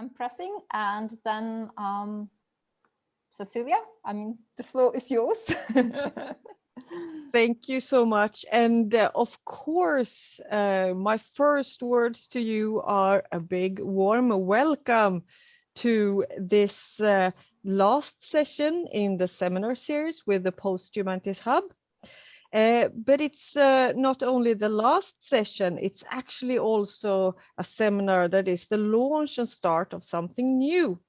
I'm pressing, and then Cecilia, the floor is yours. Thank you so much. And of course, my first words to you are a big warm welcome to this last session in the seminar series with the Posthumanities Hub. But it's not only the last session, it's actually also a seminar that is the launch and start of something new.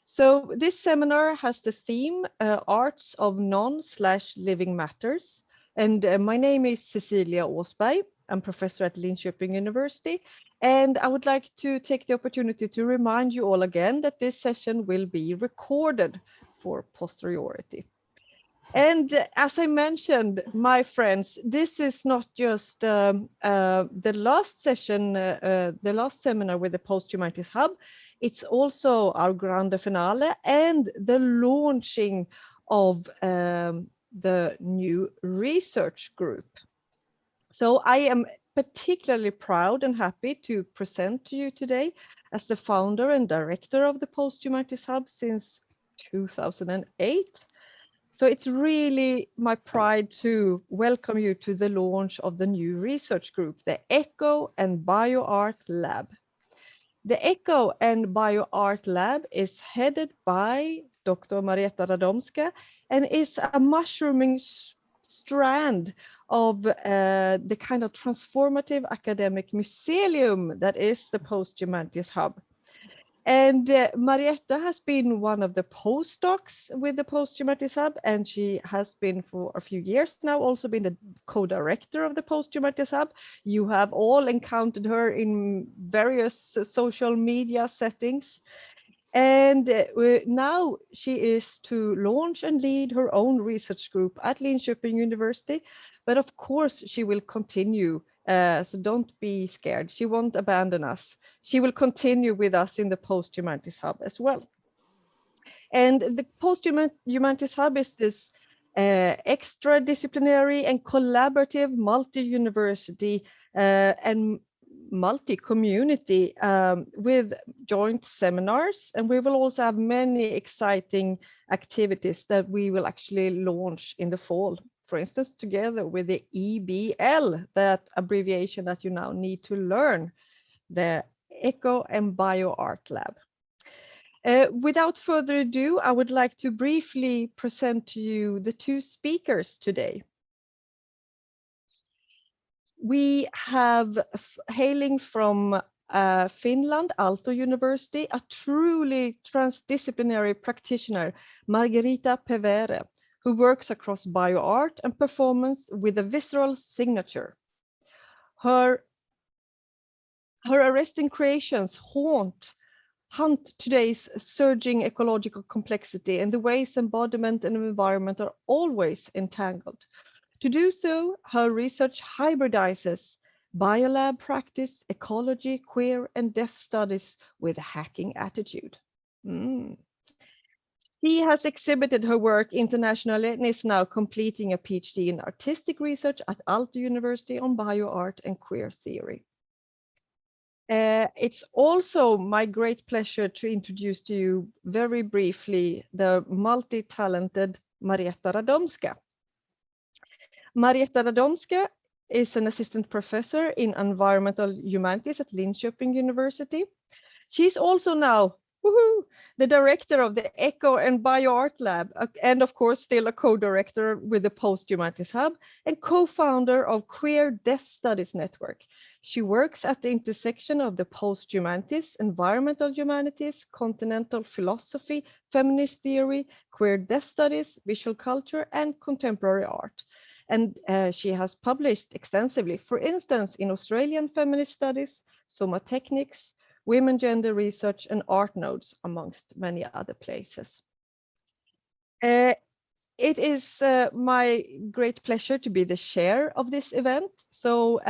So this seminar has the theme Arts of Non/Living Matters. And my name is Cecilia Åsberg. I'm professor at Linköping University. And I would like to take the opportunity to remind you all again that this session will be recorded for posterity. And as I mentioned, my friends, this is not just the last session, the last seminar with the Posthumanities Hub. It's also our grande finale and the launching of the new research group. So I am particularly proud and happy to present to you today as the founder and director of the Posthumanities Hub since 2008. So it's really my pride to welcome you to the launch of the new research group, the Eco and Bioart Lab. The Eco and Bioart Lab is headed by Dr. Marietta Radomska and is a mushrooming strand of the kind of transformative academic mycelium that is the Posthumanities Hub. And Marietta has been one of the postdocs with the Posthumanities Hub, and she has been for a few years now also been the co-director of the Posthumanities Hub. You have all encountered her in various social media settings. And now she is to launch and lead her own research group at Linköping University. But of course, she will continue. So don't be scared. She won't abandon us. She will continue with us in the Posthumanities Hub as well. And the Posthumanities Hub is this extra-disciplinary and collaborative multi-university and multi-community with joint seminars. And we will also have many exciting activities that we will actually launch in the fall. For instance, together with the EBL, that abbreviation that you now need to learn, the Eco and Bioart Lab. Without further ado, I would like to briefly present to you the two speakers today. We have, hailing from Finland, Aalto University, a truly transdisciplinary practitioner, Margherita Pevere, who works across bioart and performance with a visceral signature. Her arresting creations hunt today's surging ecological complexity and the ways embodiment and environment are always entangled. To do so, her research hybridizes biolab practice, ecology, queer and deaf studies with a hacking attitude. She has exhibited her work internationally and is now completing a PhD in artistic research at Aalto University on bioart and queer theory. It's also my great pleasure to introduce to you very briefly the multi-talented Margherita Radomska. Margherita Radomska is an assistant professor in environmental humanities at Linköping University. She's also now the director of the Eco and Bioart Lab, and of course still a co-director with the Posthumanities Hub and co-founder of Queer Deaf Studies Network. She works at the intersection of the posthumanities, environmental humanities, continental philosophy, feminist theory, queer deaf studies, visual culture, and contemporary art. And she has published extensively, for instance, in Australian feminist studies, somotechnics, women gender research, and art nodes, amongst many other places. It is my great pleasure to be the chair of this event. So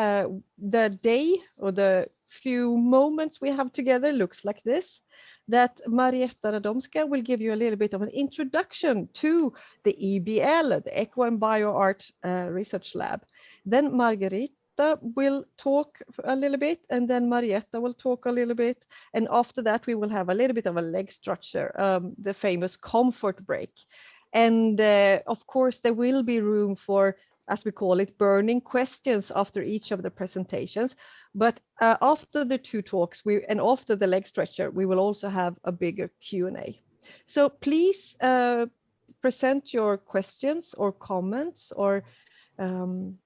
the day or the few moments we have together looks like this, that Margherita Radomska will give you a little bit of an introduction to the EBL, the Eco and Bioart Research Lab. Then Margherita Margherita will talk a little bit, and then Marietta will talk a little bit. And after that, we will have a little bit of a leg stretcher, the famous comfort break. And of course, there will be room for, as we call it, burning questions after each of the presentations. But after the two talks and after the leg stretcher, we will also have a bigger Q&A. So please present your questions or comments or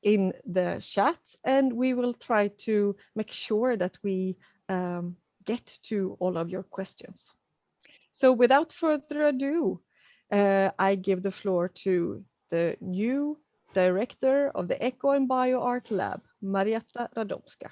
in the chat, and we will try to make sure that we get to all of your questions. So without further ado, I give the floor to the new director of the Eco and Bioart Lab, Marietta Radomska.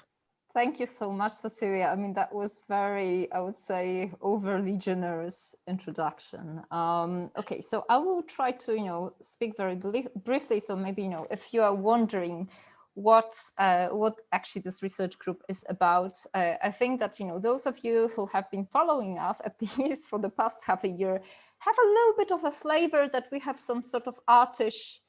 Thank you so much, Cecilia. I mean, that was very, I would say, overly generous introduction. Okay, so I will try to, speak very briefly. So maybe, if you are wondering what actually this research group is about, I think that, those of you who have been following us, at least for the past half a year, have a little bit of a flavor that we have some sort of artish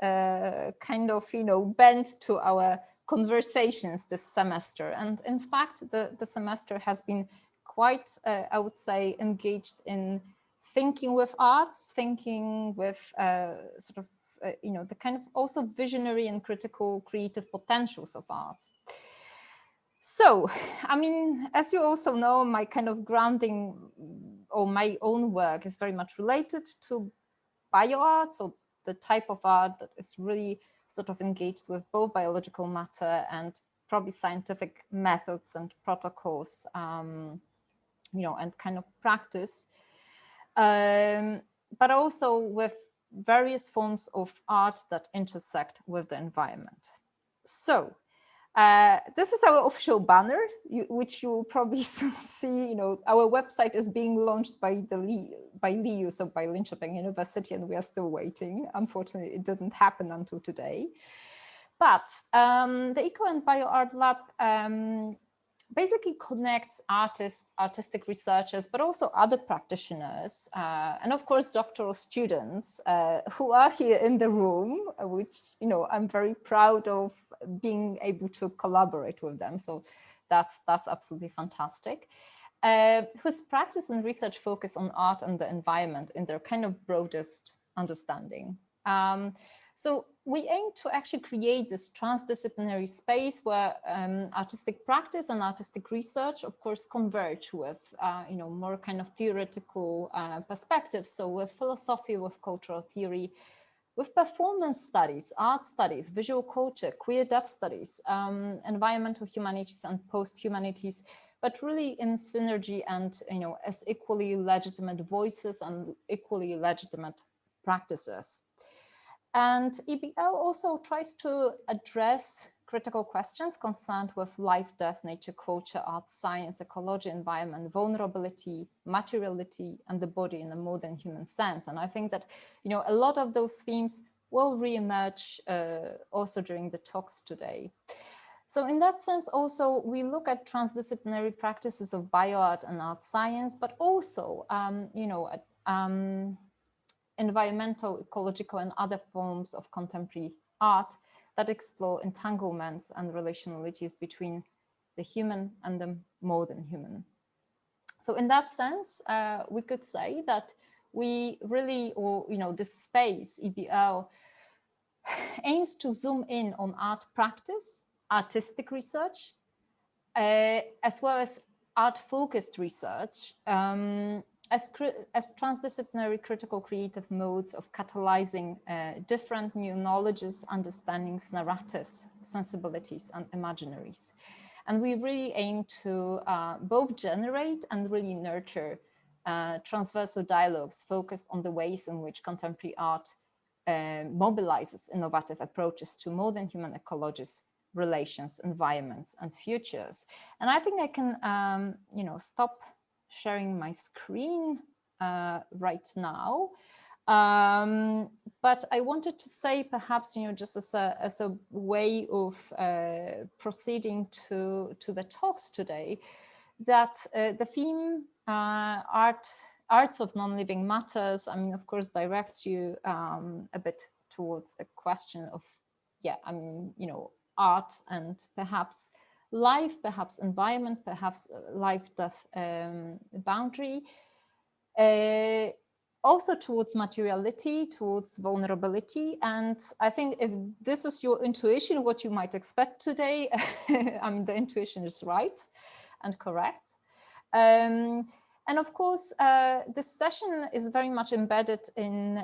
kind of, bent to our conversations this semester. And in fact, the semester has been quite, I would say, engaged in thinking with arts, thinking with sort of, the kind of also visionary and critical creative potentials of arts. So, I mean, as you also know, my kind of grounding or my own work is very much related to bioart, so the type of art that is really sort of engaged with both biological matter and probably scientific methods and protocols, and kind of practice, but also with various forms of art that intersect with the environment. So this is our official banner, which you will probably see. Our website is being launched by LiU, so by Linköping University, and we are still waiting. Unfortunately, it didn't happen until today. But the Eco and Bioart Lab basically connects artists, artistic researchers, but also other practitioners, and of course, doctoral students who are here in the room, which, I'm very proud of being able to collaborate with them. So that's absolutely fantastic. Whose practice and research focus on art and the environment in their kind of broadest understanding. So we aim to actually create this transdisciplinary space where artistic practice and artistic research, of course, converge with, more kind of theoretical perspectives. So with philosophy, with cultural theory, with performance studies, art studies, visual culture, queer deaf studies, environmental humanities and post-humanities, but really in synergy and, as equally legitimate voices and equally legitimate practices. And EBL also tries to address critical questions concerned with life, death, nature, culture, art, science, ecology, environment, vulnerability, materiality, and the body in a modern human sense. And I think that, a lot of those themes will reemerge also during the talks today. So in that sense, also, we look at transdisciplinary practices of bioart and art science, but also, at environmental, ecological, and other forms of contemporary art that explore entanglements and relationalities between the human and the modern human. So in that sense, we could say that we really, this space, EBL, aims to zoom in on art practice, artistic research, as well as art-focused research, as transdisciplinary critical creative modes of catalyzing different new knowledges, understandings, narratives, sensibilities, and imaginaries. And we really aim to both generate and really nurture transversal dialogues focused on the ways in which contemporary art mobilizes innovative approaches to modern human ecologies, relations, environments, and futures. And I think I can, stop sharing my screen right now. But I wanted to say perhaps, just as a way of proceeding to the talks today, that the theme arts of non-living matters, I mean, of course, directs you a bit towards the question of, art and perhaps life, perhaps environment, perhaps life-death boundary. Also towards materiality, towards vulnerability. And I think if this is your intuition, what you might expect today, I mean, the intuition is right and correct. And of course, this session is very much embedded in,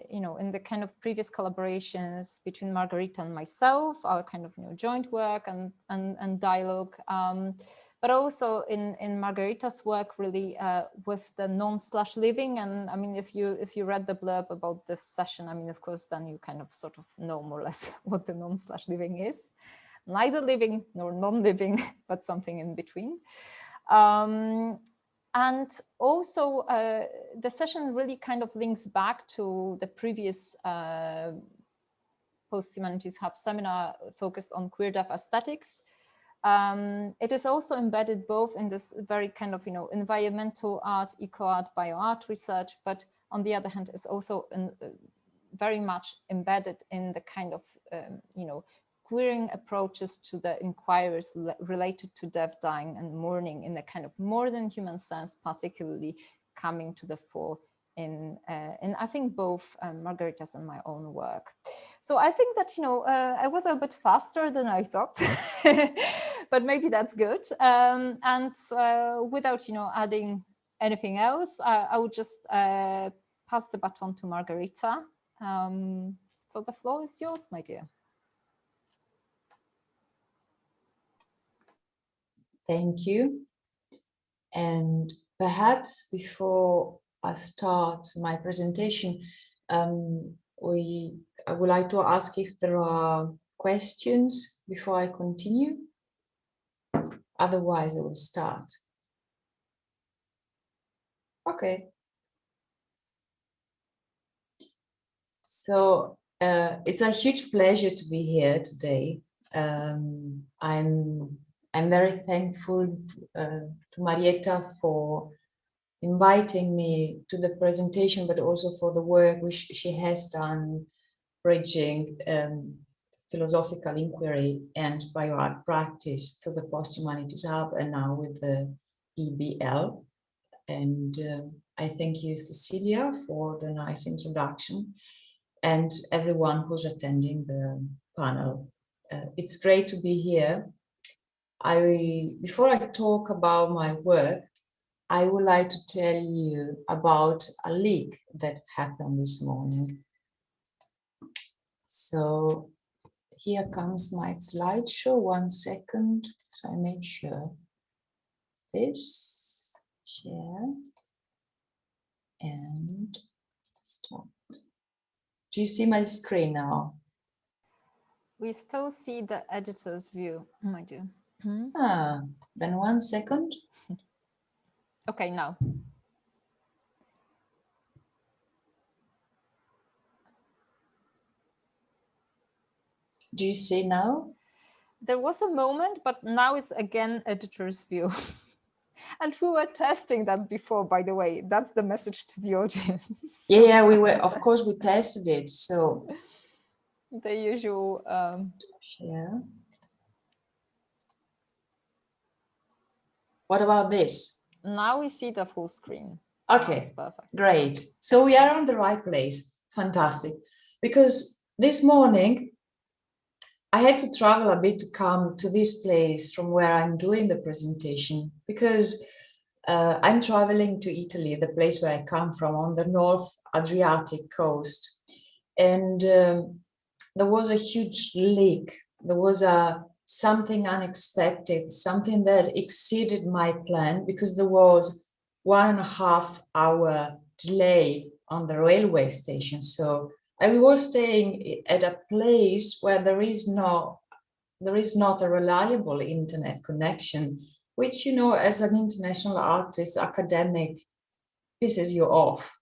in the kind of previous collaborations between Margherita and myself, our kind of joint work and dialogue, but also in Margherita's work really with the non/living. And I mean, if you read the blurb about this session, I mean, of course, then you kind of sort of know more or less what the non/living is. Neither living nor non-living, but something in between. And also the session really kind of links back to the previous Posthumanities Hub seminar focused on queer deaf aesthetics. It is also embedded both in this very kind of, environmental art, eco art, bioart research, but on the other hand, is also very much embedded in the kind of, queering approaches to the inquiries related to death, dying, and mourning in a kind of more than human sense, particularly coming to the fore in I think both Margherita's and my own work. So I think that I was a bit faster than I thought, but maybe that's good. And without adding anything else, I would just pass the baton to Margherita. So the floor is yours, my dear. Thank you. And perhaps before I start my presentation, I would like to ask if there are questions before I continue. Otherwise, I will start. Okay. So it's a huge pleasure to be here today. I'm very thankful to Marietta for inviting me to the presentation, but also for the work which she has done, bridging philosophical inquiry and bioart practice to the Posthumanities Hub and now with the EBL. And I thank you, Cecilia, for the nice introduction and everyone who's attending the panel. It's great to be here. Before I talk about my work, I would like to tell you about a leak that happened this morning. So here comes my slideshow. 1 second, so I make sure this, share, and start. Do you see my screen now? We still see the editor's view, my dear. Then 1 second. Okay, now. Do you see now? There was a moment, but now it's again editor's view. And we were testing that before, by the way. That's the message to the audience. Yeah, we were, of course, we tested it. So the usual share. What about this? Now we see the full screen. Okay, that's perfect. Great. So we are on the right place. Fantastic. Because this morning I had to travel a bit to come to this place from where I'm doing the presentation, because I'm traveling to Italy, the place where I come from, on the North Adriatic coast. And there was a huge leak. There was something unexpected, something that exceeded my plan, because there was 1.5 hour delay on the railway station. So I was staying at a place where there is not a reliable internet connection, which, as an international artist, academic, pisses you off.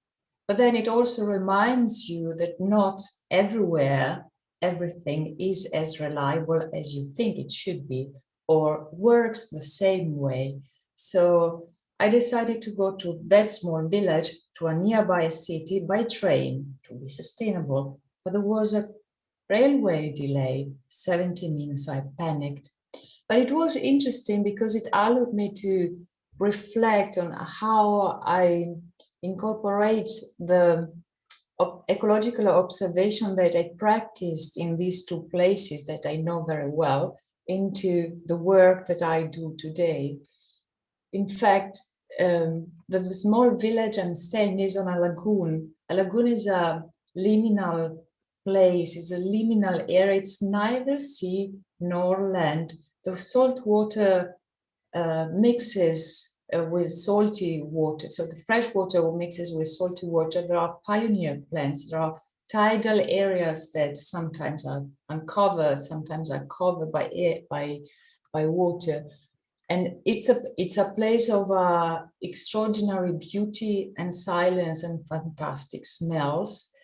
But then it also reminds you that not everywhere everything is as reliable as you think it should be or works the same way. So I decided to go to that small village, to a nearby city by train, to be sustainable. But there was a railway delay, 70 minutes, so I panicked. But it was interesting because it allowed me to reflect on how I incorporate the ecological observation that I practiced in these two places that I know very well into the work that I do today. In fact, the small village I'm staying is on a lagoon. A lagoon is a liminal place, it's a liminal area. It's neither sea nor land. The salt water mixes with salty water. So the fresh water mixes with salty water. There are pioneer plants. There are tidal areas that sometimes are uncovered, sometimes are covered by air, by water. And it's a place of extraordinary beauty and silence and fantastic smells.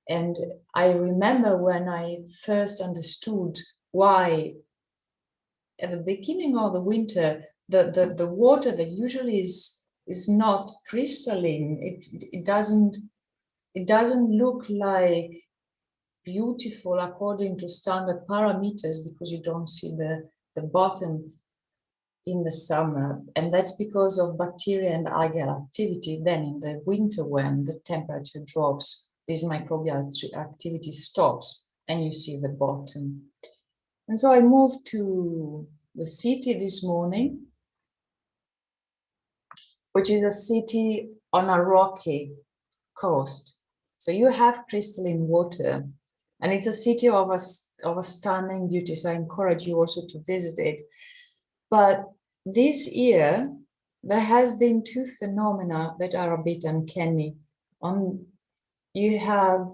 And I remember when I first understood why at the beginning of the winter, the water that usually is not crystalline, it doesn't look like beautiful according to standard parameters because you don't see the bottom in the summer, and that's because of bacteria and algal activity. Then in the winter, when the temperature drops, this microbial activity stops and you see the bottom. And so I moved to the city this morning, which is a city on a rocky coast. So you have crystalline water, and it's a city of a stunning beauty. So I encourage you also to visit it. But this year, there has been two phenomena that are a bit uncanny. You have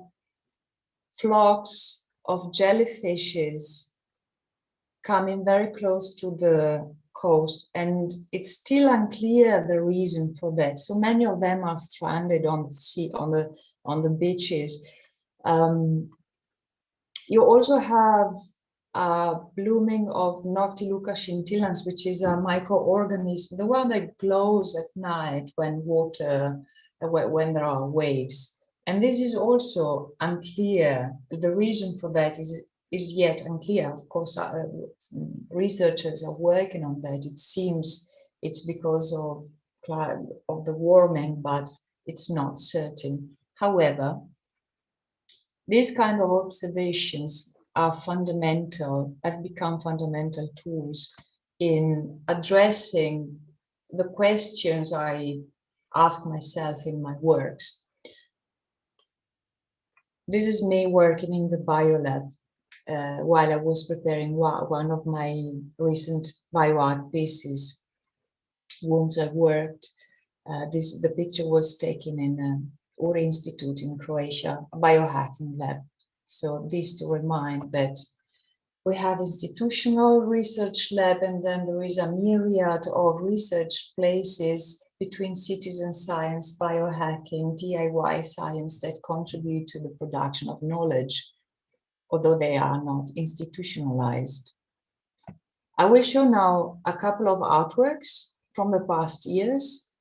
flocks of jellyfishes coming very close to the coast, and it's still unclear the reason for that. So many of them are stranded on the sea, on the beaches. You also have blooming of Noctiluca scintillans, which is a microorganism, the one that glows at night when when there are waves. And this is also unclear. The reason for that is yet unclear. Of course, researchers are working on that. It seems it's because of the warming, but it's not certain. However, these kind of observations are fundamental, have become fundamental tools in addressing the questions I ask myself in my works. This is me working in the biolab while I was preparing one of my recent bioart pieces, Wombs I worked. The picture was taken in Uri Institute in Croatia, a biohacking lab. So this to remind that we have institutional research lab, and then there is a myriad of research places between citizen science, biohacking, DIY science that contribute to the production of knowledge, although they are not institutionalized. I will show now a couple of artworks from the past years.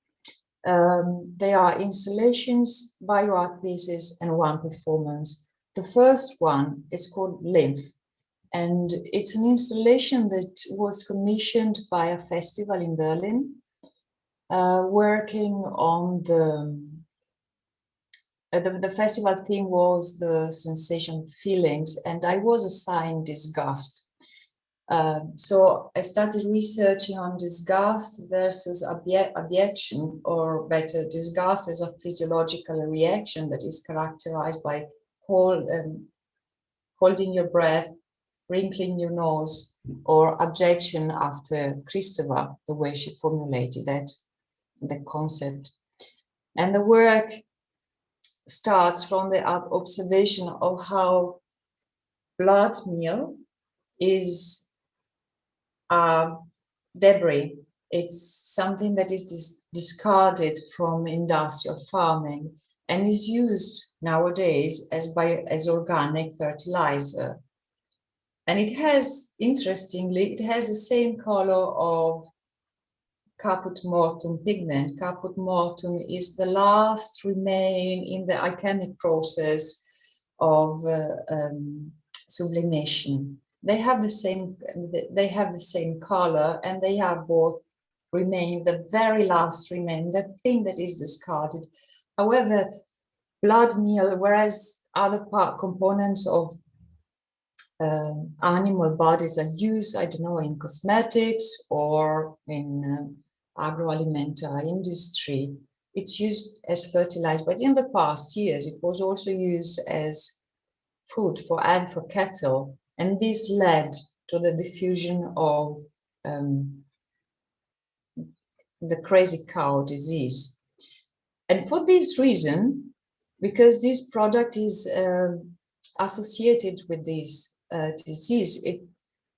They are installations, bioart pieces, and one performance. The first one is called Lymph, and it's an installation that was commissioned by a festival in Berlin, working on the festival theme was the sensation feelings, and I was assigned disgust. So I started researching on disgust versus objection, or better, disgust as a physiological reaction that is characterized by holding your breath, wrinkling your nose, or objection after Kristeva, the way she formulated that, the concept. And the work starts from the observation of how blood meal is debris. It's something that is discarded from industrial farming and is used nowadays as organic fertilizer. And it has, interestingly, it has the same color of caput mortuum pigment. Caput mortuum is the last remain in the alchemic process of sublimation. They have the same color, and they are both remain, the very last remain, the thing that is discarded. However, blood meal, whereas other components of animal bodies are used, I don't know, in cosmetics or in agroalimentary industry, it's used as fertilizer. But in the past years, it was also used as food for cattle, and this led to the diffusion of the crazy cow disease. And for this reason, because this product is associated with this disease,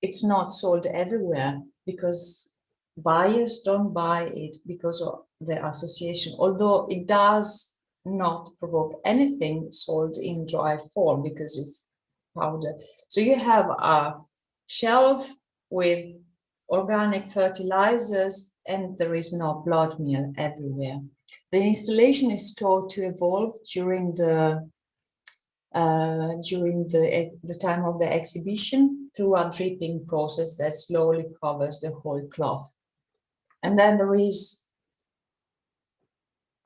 it's not sold everywhere because buyers don't buy it because of the association, although it does not provoke anything sold in dried form because it's powder. So you have a shelf with organic fertilizers and there is no blood meal everywhere. The installation is thought to evolve during the time of the exhibition through a dripping process that slowly covers the whole cloth. And then there is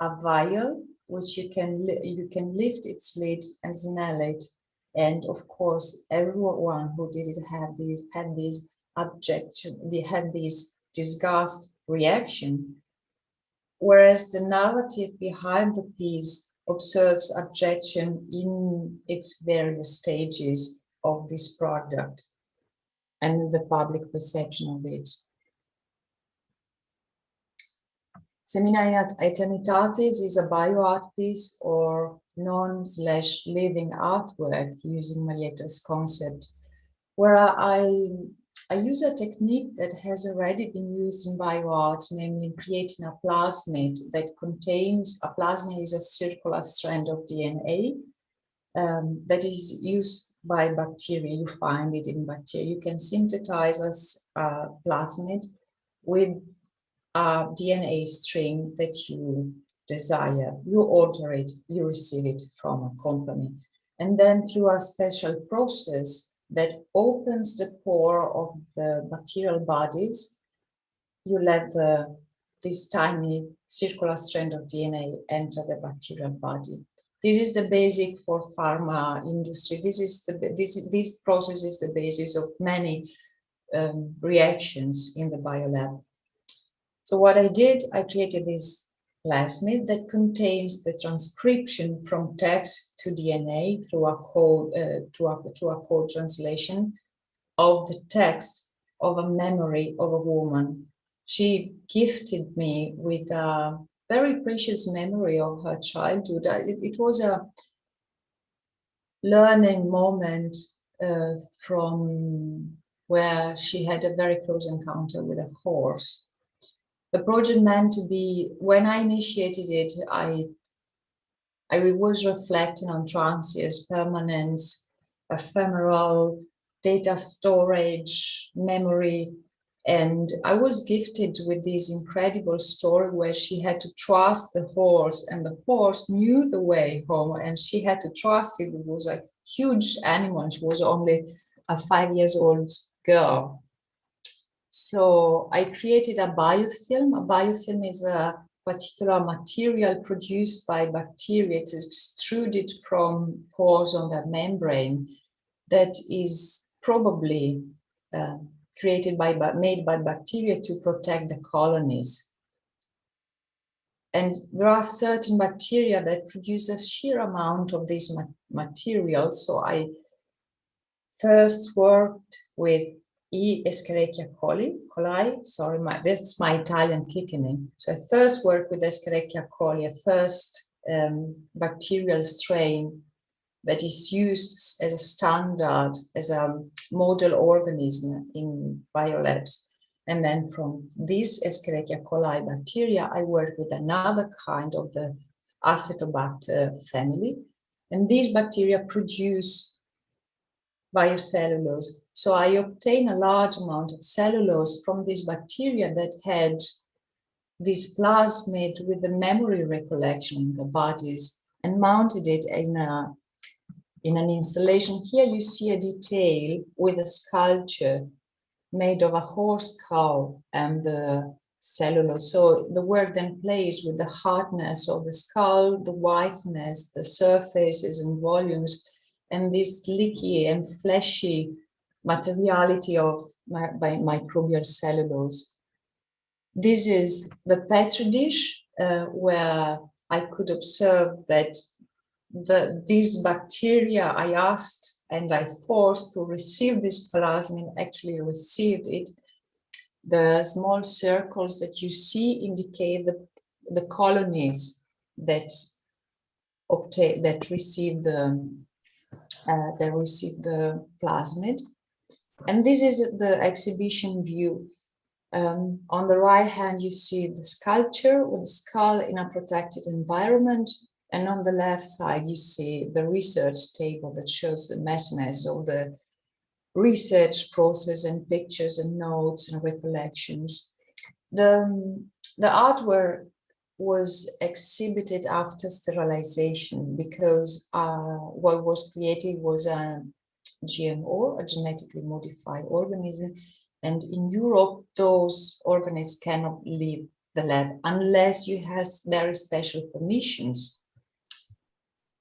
a vial which you can lift its lid and smell it. And of course, everyone who didn't have this had this objection, they had this disgust reaction. Whereas the narrative behind the piece observes objection in its various stages of this product and the public perception of it. Semina Aeternitatis is a bioart piece or non/living artwork using Margherita's concept, where I use a technique that has already been used in bioart, namely creating a plasmid that contains, a plasmid is a circular strand of DNA that is used by bacteria. You find it in bacteria. You can synthesize a plasmid with a DNA string that you desire. You order it, you receive it from a company. And then through a special process that opens the pore of the bacterial bodies, you let this tiny circular strand of DNA enter the bacterial body. This is the basic for pharma industry. This process is the basis of many reactions in the biolab. So what I did, I created this plasmid that contains the transcription from text to DNA through a code, through a code translation of the text of a memory of a woman. She gifted me with a very precious memory of her childhood. It was a learning moment from where she had a very close encounter with a horse. The project meant to be, when I initiated it, I was reflecting on transience, permanence, ephemeral, data storage, memory, and I was gifted with this incredible story where she had to trust the horse, and the horse knew the way home, and she had to trust it. It was a huge animal. She was only a 5-year-old girl. So I created a biofilm. A biofilm is a particular material produced by bacteria. It's extruded from pores on the membrane that is probably made by bacteria to protect the colonies. And there are certain bacteria that produce a sheer amount of this material. So I first worked with Escherichia coli, sorry, that's my Italian kicking in. So I first worked with Escherichia coli, a first bacterial strain that is used as a standard, as a model organism in biolabs. And then from this Escherichia coli bacteria, I worked with another kind of the Acetobacter family. And these bacteria produce biocellulose. So I obtained a large amount of cellulose from this bacteria that had this plasmid with the memory recollection in the bodies, and mounted it in an installation. Here you see a detail with a sculpture made of a horse skull and the cellulose. So the work then plays with the hardness of the skull, the whiteness, the surfaces and volumes, and this licky and fleshy materiality of by microbial cellulose. This is the petri dish where I could observe that these bacteria I asked and I forced to receive this plasmin actually received it. The small circles that you see indicate the colonies that receive the plasmid. And this is the exhibition view. On the right hand, you see the sculpture with the skull in a protected environment. And on the left side, you see the research table that shows the messages of the research process and pictures and notes and recollections. The artwork was exhibited after sterilization because what was created was a GMO, a genetically modified organism. And in Europe, those organisms cannot leave the lab unless you have very special permissions,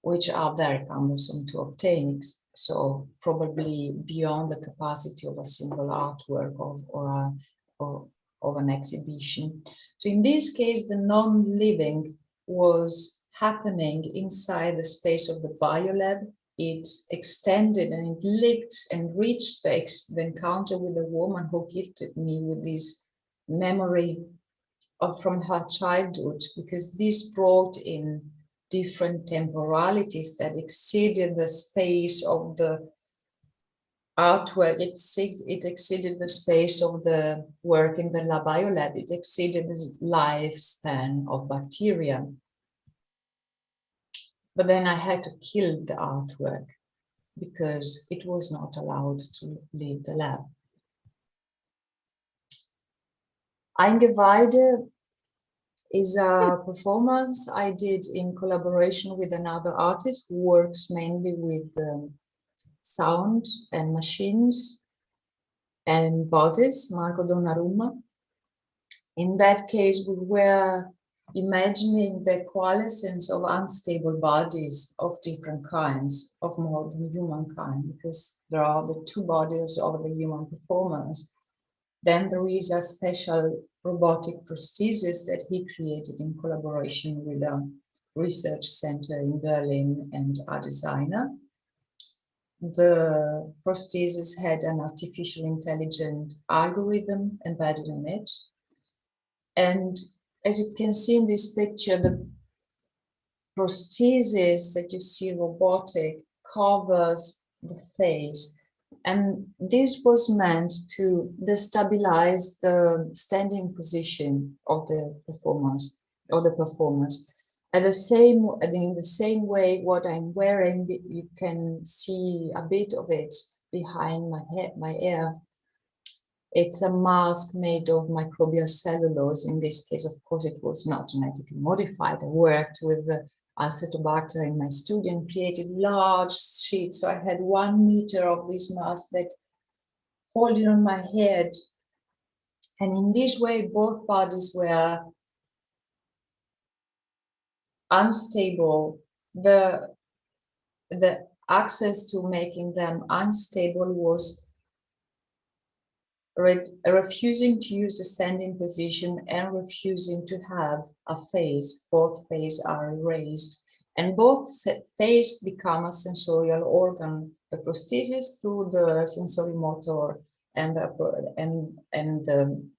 which are very cumbersome to obtain. So probably beyond the capacity of a single artwork or of an exhibition. So in this case, the non-living was happening inside the space of the biolab. It extended and it linked and reached the encounter with the woman who gifted me with this memory from her childhood, because this brought in different temporalities that exceeded the space of the artwork. It exceeded the space of the work in the biolab. It exceeded the lifespan of bacteria. But then I had to kill the artwork because it was not allowed to leave the lab. Eingeweide is a performance I did in collaboration with another artist who works mainly with sound and machines and bodies, Marco Donnarumma. In that case, we were imagining the coalescence of unstable bodies of different kinds of more than humankind, because there are the two bodies of the human performance. Then there is a special robotic prosthesis that he created in collaboration with a research center in Berlin and a designer. The prosthesis had an artificial intelligent algorithm embedded in it. And as you can see in this picture, the prosthesis that you see robotic covers the face. And this was meant to destabilize the standing position of the performance. In the same way, what I'm wearing, you can see a bit of it behind my ear. It's a mask made of microbial cellulose. In this case, of course, it was not genetically modified. I worked with the Acetobacter in my studio and created large sheets. So I had 1 meter of this mask that holding on my head. And in this way, both bodies were unstable. The access to making them unstable was refusing to use the standing position and refusing to have a face. Both faces are erased, and both faces become a sensorial organ. The prosthesis through the sensorimotor and the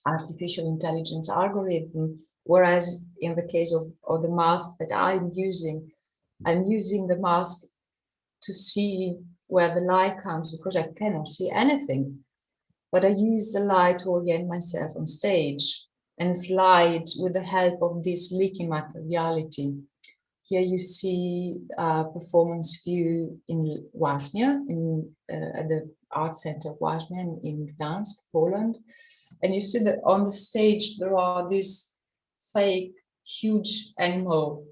artificial intelligence algorithm. Whereas in the case of the mask that I'm using the mask to see where the light comes, because I cannot see anything. But I use the light to orient myself on stage and slide with the help of this leaky materiality. Here you see a performance view in Właśnie, at the Art Center Właśnie in Gdańsk, Poland. And you see that on the stage there are these fake, huge animal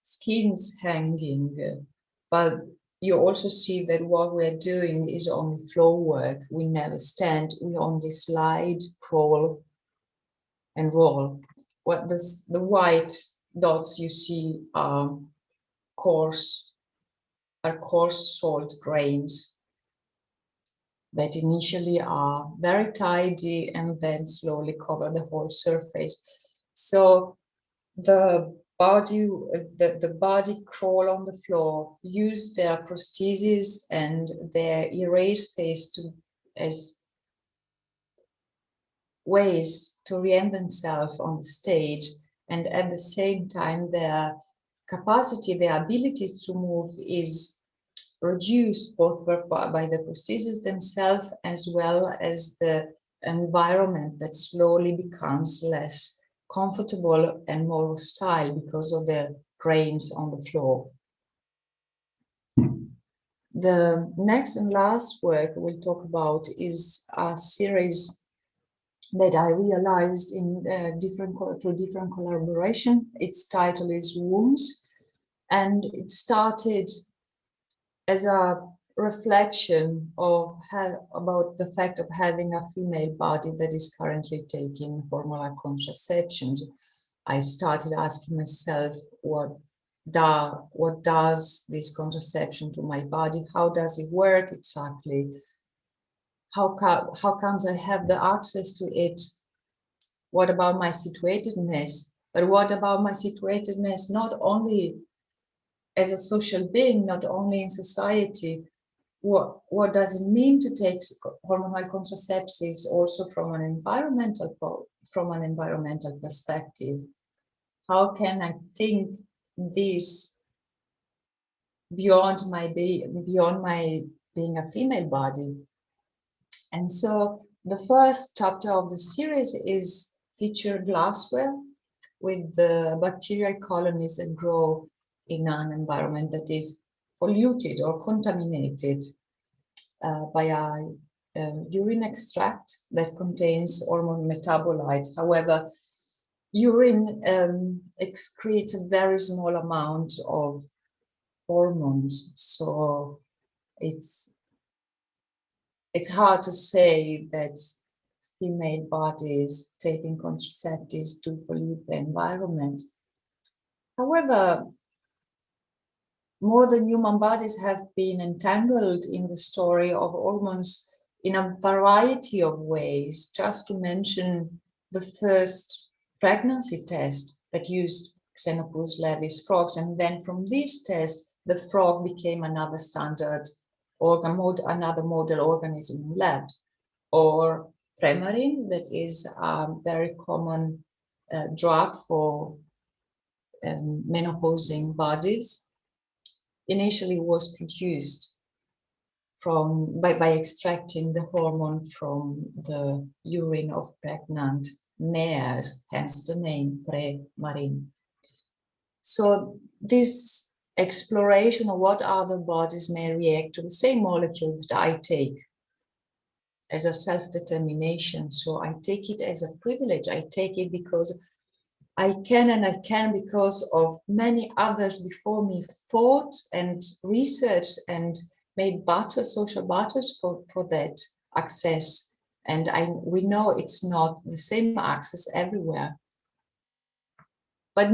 skins hanging. but you also see that what we're doing is only flow work. We never stand, we only slide, crawl, and roll. What the white dots you see are coarse salt grains that initially are very tidy and then slowly cover the whole surface. So the body crawl on the floor, use their prosthesis and their erase face as ways to orient themselves on the stage, and at the same time their capacity, their ability to move is reduced both by the prosthesis themselves as well as the environment that slowly becomes less comfortable and more hostile because of the grains on the floor. The next and last work we'll talk about is a series that I realized in through different collaboration. Its title is Wombs, and it started as a reflection of about the fact of having a female body that is currently taking hormonal contraceptions. I started asking myself, what does this contraception to my body? How does it work exactly? How comes I have the access to it? What about my situatedness? But what about my situatedness not only as a social being, not only in society? What does it mean to take hormonal contraceptives also from an environmental perspective? How can I think this beyond my being a female body? And so the first chapter of the series is featured glassware with the bacterial colonies that grow in an environment that is polluted or contaminated by a urine extract that contains hormone metabolites. However, urine excretes a very small amount of hormones, so it's hard to say that female bodies taking contraceptives to pollute the environment. However, modern human bodies have been entangled in the story of hormones in a variety of ways. Just to mention the first pregnancy test that used Xenopus levis frogs, and then from this test, the frog became another standard another model organism in labs, or Premarin, that is a very common drug for menopausing bodies, initially was produced by extracting the hormone from the urine of pregnant mares, hence the name Premarin. So this exploration of what other bodies may react to the same molecule that I take as a self-determination. So I take it as a privilege. I take it because I can, and I can because of many others before me fought and researched and made social battles for that access. And we know it's not the same access everywhere. But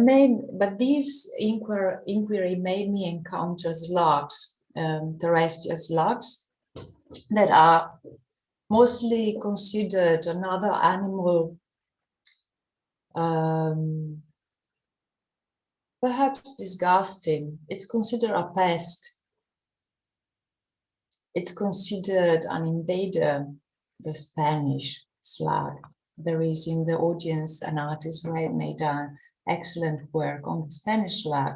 this inquiry made me encounter slugs, terrestrial slugs, that are mostly considered another animal, perhaps disgusting. It's considered a pest. It's considered an invader, the Spanish slug. There is in the audience an artist who had made an excellent work on the Spanish slug.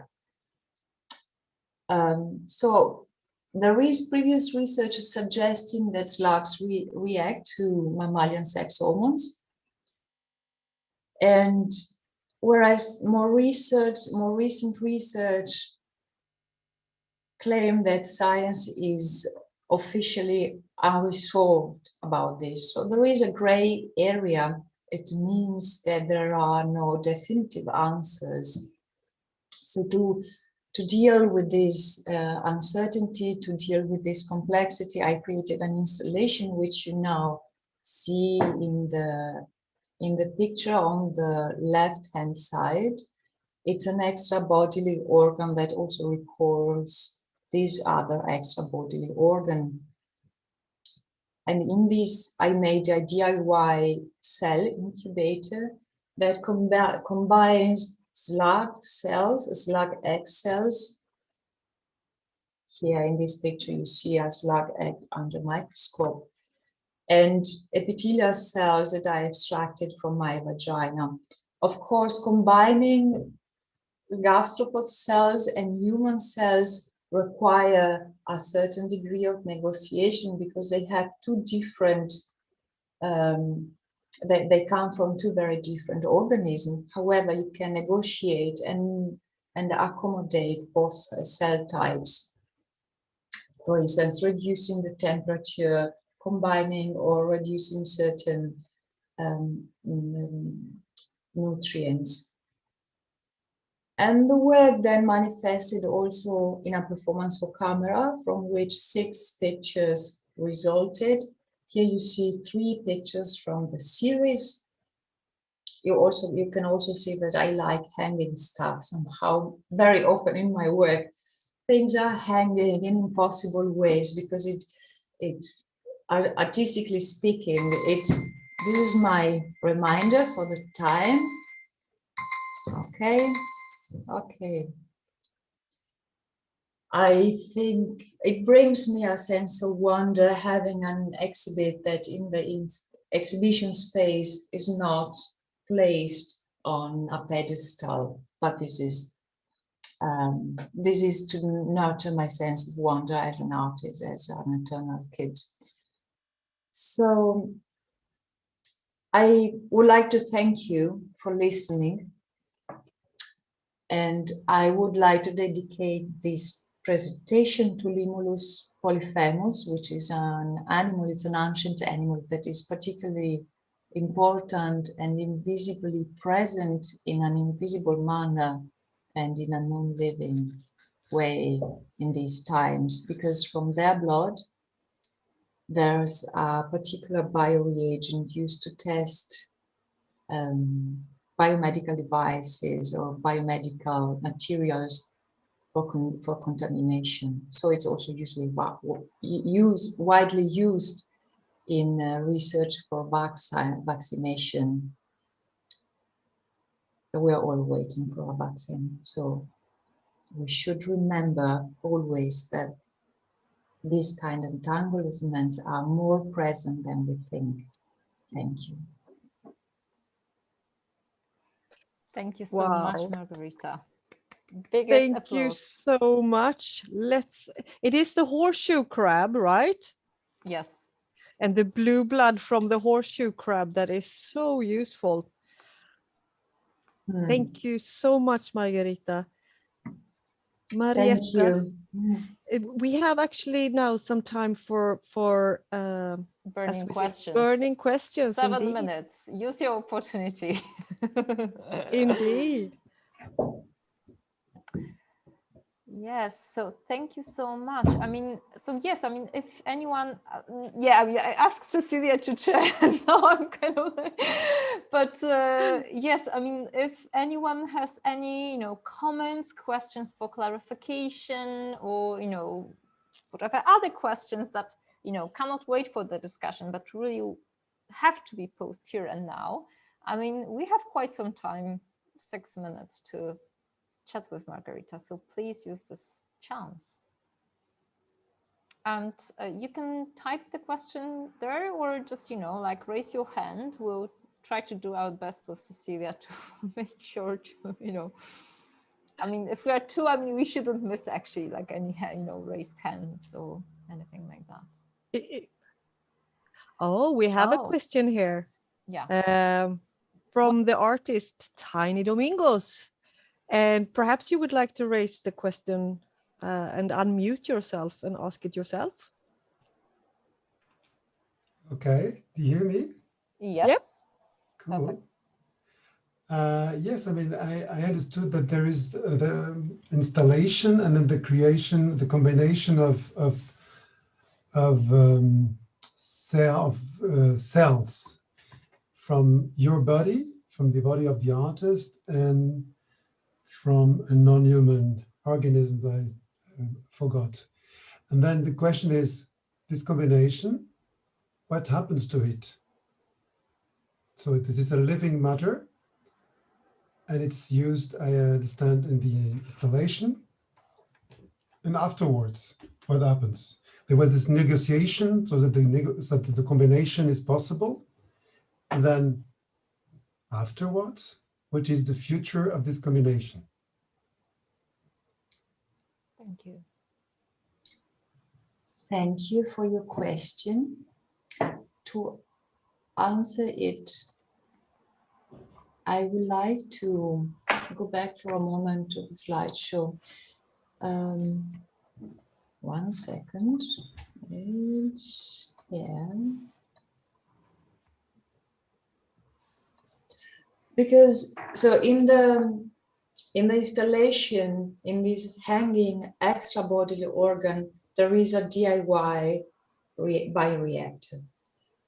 So there is previous research suggesting that slugs react to mammalian sex hormones. And whereas more recent research claim that science is officially unresolved about this. So there is a gray area. It means that there are no definitive answers. So to to deal with this uncertainty, to deal with this complexity, I created an installation which you now see in the picture on the left-hand side. It's an extra bodily organ that also records this other extra bodily organ. And in this, I made a DIY cell incubator that combines slug cells, slug egg cells. Here in this picture, you see a slug egg under microscope, and epithelial cells that I extracted from my vagina. Of course, combining gastropod cells and human cells require a certain degree of negotiation because they have two different, they come from two very different organisms. However, you can negotiate and accommodate both cell types. For instance, reducing the temperature, combining or reducing certain nutrients. And the work then manifested also in a performance for camera, from which 6 pictures resulted. Here you see 3 pictures from the series. You can also see that I like hanging stuff somehow. Very often in my work, things are hanging in impossible ways because it artistically speaking, this is my reminder for the time. Okay. I think it brings me a sense of wonder having an exhibit that in the exhibition space is not placed on a pedestal, but this is to nurture my sense of wonder as an artist, as an eternal kid. So I would like to thank you for listening. And I would like to dedicate this presentation to Limulus polyphemus, which is an animal, it's an ancient animal that is particularly important and invisibly present in an invisible manner and in a non-living way in these times, because from their blood, there's a particular bioreagent used to test biomedical devices or biomedical materials for contamination. So it's also usually widely used in research for vaccination. We are all waiting for a vaccine. So we should remember always that these kind of entanglements are more present than we think. Thank you. Thank you so much, Margherita. Biggest Thank applause. you so much. It is the horseshoe crab, right? Yes. And the blue blood from the horseshoe crab that is so useful. Thank you so much, Margherita. Marietta, thank you. We have actually now some time for burning questions. Burning questions. 7 indeed. minutes. Use your opportunity. Indeed. Yes, so thank you so much. I mean, so yes, I mean, if anyone, I asked Cecilia to chair, now I'm kind of, but yes, I mean, if anyone has any, comments, questions for clarification, or, whatever other questions that, cannot wait for the discussion, but really have to be posed here and now. I mean, we have quite some time, 6 minutes to chat with Margherita, so please use this chance. And you can type the question there, or just, like raise your hand. We'll try to do our best with Cecilia to make sure to, I mean, if we are 2, I mean, we shouldn't miss actually like any, raised hands or anything like that. Oh, we have a question here. Yeah. From the artist Tiny Domingos. And perhaps you would like to raise the question and unmute yourself and ask it yourself. Okay, do you hear me? Yes. Cool. Yes, I mean, I understood that there is the installation and then the creation, the combination of cells from your body, from the body of the artist, and from a non-human organism I forgot. And then the question is, this combination, what happens to it? So this is a living matter, and it's used, I understand, in the installation. And afterwards, what happens? There was this negotiation so that the combination is possible. And then afterwards, what is the future of this combination? Thank you. Thank you for your question. To answer it, I would like to go back for a moment to the slideshow. 1 second. Yeah. Because so in the installation, in this hanging extra bodily organ, there is a DIY bioreactor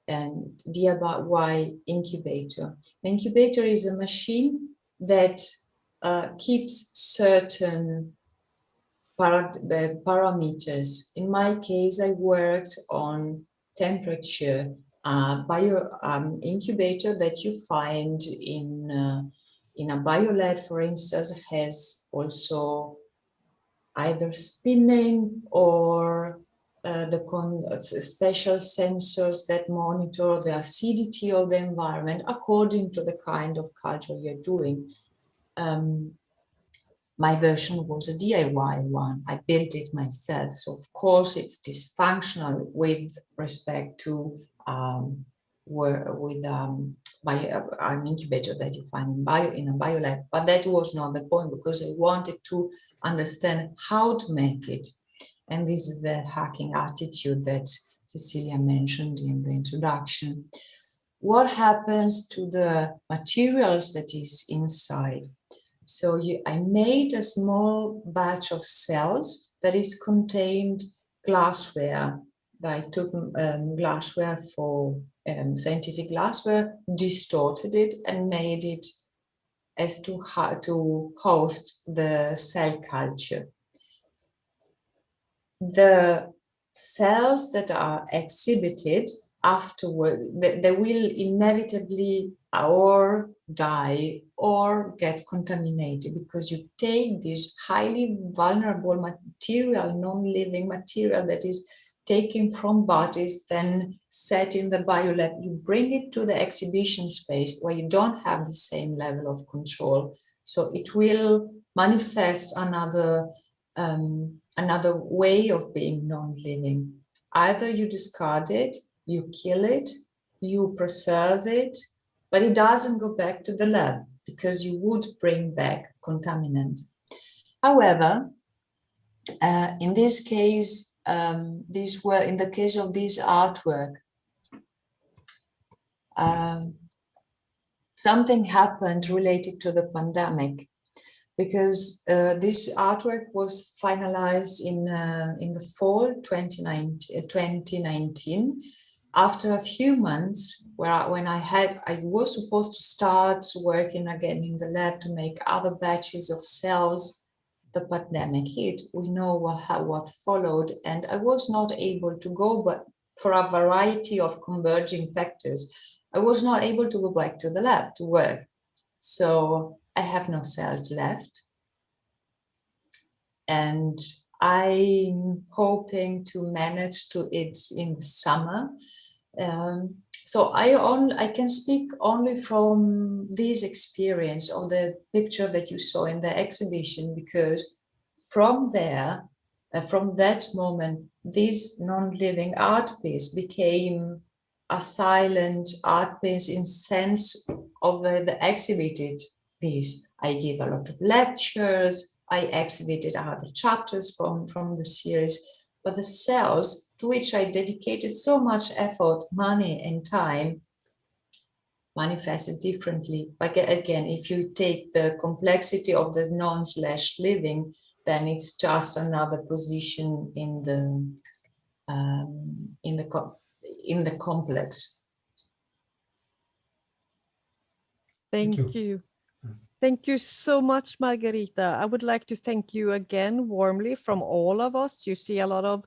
and DIY incubator. The incubator is a machine that keeps certain parameters. In my case, I worked on temperature. Incubator that you find in a biolab, for instance, has also either spinning or the special sensors that monitor the acidity of the environment according to the kind of culture you're doing. My version was a DIY one. I built it myself. So of course it's dysfunctional with respect to an incubator that you find in a biolab. But that was not the point, because I wanted to understand how to make it. And this is the hacking attitude that Cecilia mentioned in the introduction. What happens to the materials that is inside? So I made a small batch of cells that is contained glassware. I took glassware for scientific glassware, distorted it and made it as to host the cell culture. The cells that are exhibited afterward, they will inevitably or die or get contaminated, because you take this highly vulnerable material, non-living material that is taken from bodies, then set in the biolab, you bring it to the exhibition space where you don't have the same level of control. So it will manifest another way of being non-living. Either you discard it, you kill it, you preserve it, but it doesn't go back to the lab because you would bring back contaminants. However, in this case, in the case of this artwork, something happened related to the pandemic, because this artwork was finalized in the fall 2019, after a few months when I was supposed to start working again in the lab to make other batches of cells. The pandemic hit. We know what followed, and I was not able to go, but for a variety of converging factors, I was not able to go back to the lab to work. So I have no cells left, and I'm hoping to manage to it in the summer. So I can speak only from this experience of the picture that you saw in the exhibition, because from there, from that moment, this non-living art piece became a silent art piece in sense of the exhibited piece. I gave a lot of lectures, I exhibited other chapters from the series, but the cells to which I dedicated so much effort, money, and time manifested differently. But again, if you take the complexity of the non/living, then it's just another position in the complex. Thank you. Thank you so much, Margherita. I would like to thank you again warmly from all of us. You see a lot of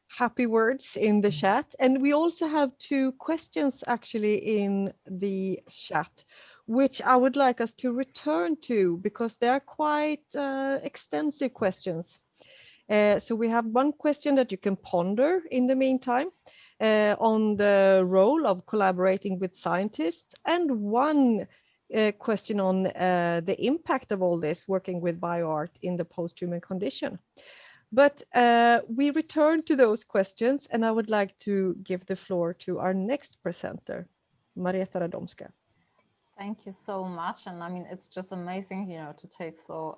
happy words in the chat. And we also have 2 questions actually in the chat, which I would like us to return to because they are quite extensive questions. So we have one question that you can ponder in the meantime on the role of collaborating with scientists, and one question on the impact of all this working with bioart in the post-human condition. But we return to those questions, and I would like to give the floor to our next presenter, Marietta Radomska. Thank you so much. And I mean, it's just amazing, you know, to take floor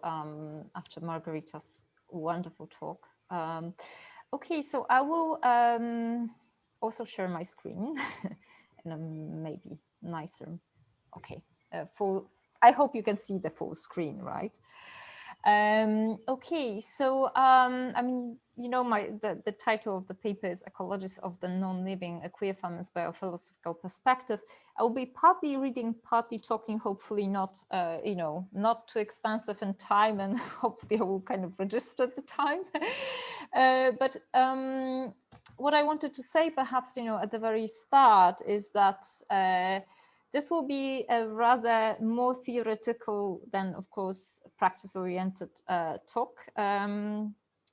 after Margherita's wonderful talk. Okay, so I will also share my screen in a maybe nicer, okay, full. I hope you can see the full screen, right? Okay, so I mean, you know, the title of the paper is Ecologies of the Non-Living, a Queer Feminist Biophilosophical Perspective. I will be partly reading, partly talking, hopefully not, you know, not too extensive in time, and hopefully I will kind of register the time. But what I wanted to say perhaps, you know, at the very start is that this will be a rather more theoretical than, of course, practice-oriented talk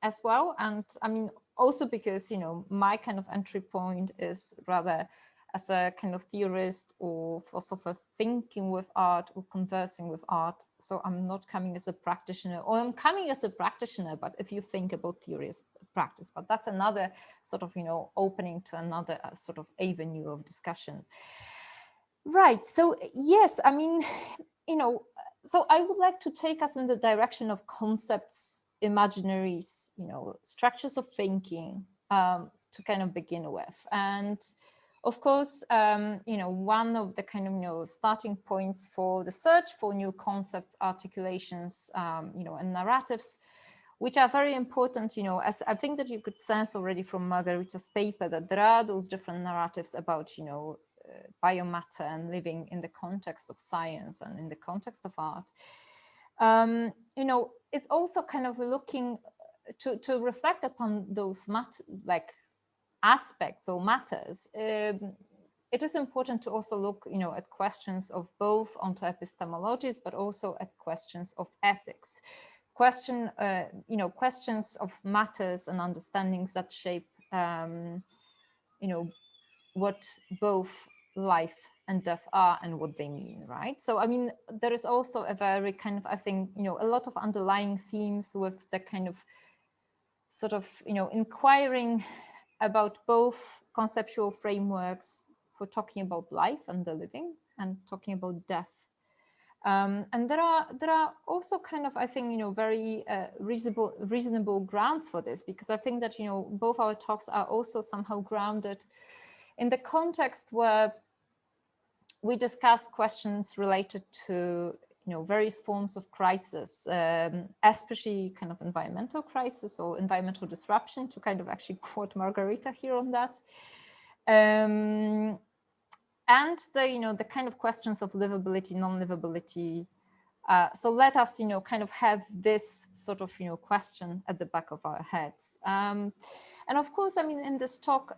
as well. And I mean, also because, you know, my kind of entry point is rather as a kind of theorist or philosopher thinking with art or conversing with art. So I'm not coming as a practitioner, or I'm coming as a practitioner, but if you think about theory as practice, but that's another sort of, you know, opening to another sort of avenue of discussion. Right. So, yes, I mean, you know, so I would like to take us in the direction of concepts, imaginaries, you know, structures of thinking to kind of begin with. And of course, you know, one of the kind of, you know, starting points for the search for new concepts, articulations, you know, and narratives, which are very important, you know, as I think that you could sense already from Margherita's paper, that there are those different narratives about, you know, biomatter and living in the context of science and in the context of art. You know, it's also kind of looking to reflect upon those aspects or matters. It is important to also look, you know, at questions of both onto epistemologies, but also at questions of ethics. You know, questions of matters and understandings that shape, you know, what both life and death are and what they mean, right? So, I mean, there is also a very kind of, I think, you know, a lot of underlying themes with the kind of sort of, you know, inquiring about both conceptual frameworks for talking about life and the living and talking about death. And there are also kind of, I think, you know, very reasonable grounds for this, because I think that, you know, both our talks are also somehow grounded in the context where we discuss questions related to, you know, various forms of crisis, especially kind of environmental crisis or environmental disruption, to kind of actually quote Margherita here on that. And the, you know, the kind of questions of livability, non-livability. So let us, you know, kind of have this sort of, you know, question at the back of our heads. And of course, I mean, in this talk,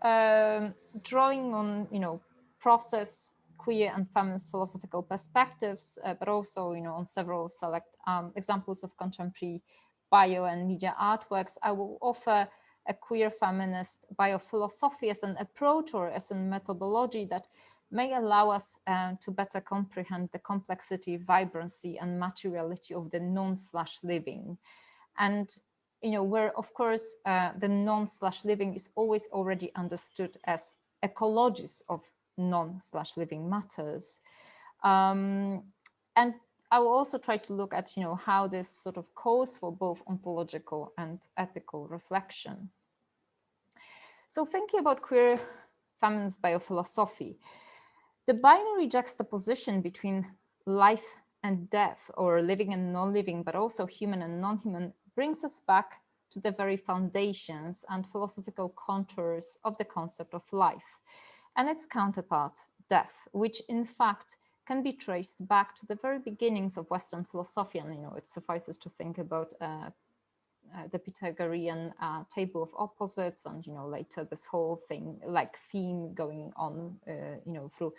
drawing on, you know, process, queer and feminist philosophical perspectives, but also, you know, on several select examples of contemporary bio and media artworks, I will offer a queer feminist biophilosophy as an approach or as a methodology that may allow us to better comprehend the complexity, vibrancy, and materiality of the non/living. And, you know, where, of course, the non/living is always already understood as ecologies of non/living matters. And I will also try to look at, you know, how this sort of calls for both ontological and ethical reflection. So thinking about queer feminist biophilosophy, The binary juxtaposition between life and death, or living and non-living, but also human and non-human, brings us back to the very foundations and philosophical contours of the concept of life and its counterpart, death, which in fact can be traced back to the very beginnings of Western philosophy. And, it suffices to think about the Pythagorean table of opposites, and, later this whole thing, like theme going on, through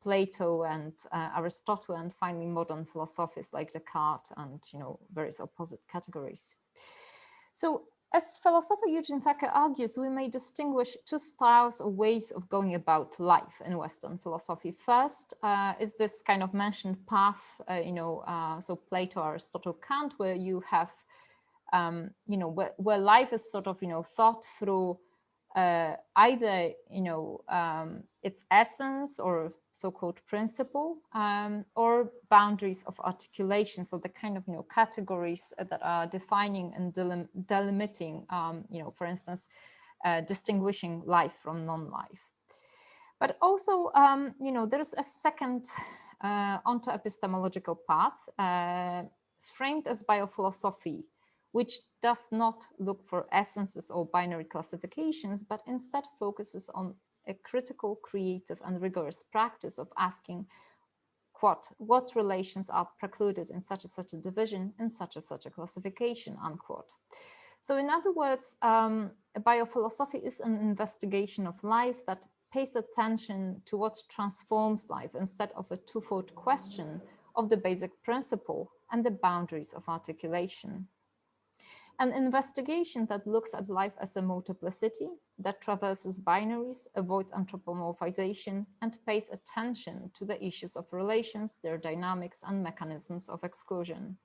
Plato and Aristotle, and finally modern philosophers like Descartes and, various opposite categories. So, as philosopher Eugene Thacker argues, we may distinguish two styles or ways of going about life in Western philosophy. First is this kind of mentioned path, so Plato, Aristotle, Kant, where you have, where life is sort of, thought through either, its essence or so-called principle, or boundaries of articulation. So the kind of, categories that are defining and delimiting, for instance, distinguishing life from non-life. But also, there's a second onto-epistemological path framed as biophilosophy, which does not look for essences or binary classifications, but instead focuses on a critical, creative, and rigorous practice of asking, what relations are precluded in such and such a division, in such and such a classification, unquote. So in other words, biophilosophy is an investigation of life that pays attention to what transforms life instead of a twofold question of the basic principle and the boundaries of articulation. An investigation that looks at life as a multiplicity, that traverses binaries, avoids anthropomorphization, and pays attention to the issues of relations, their dynamics, and mechanisms of exclusion.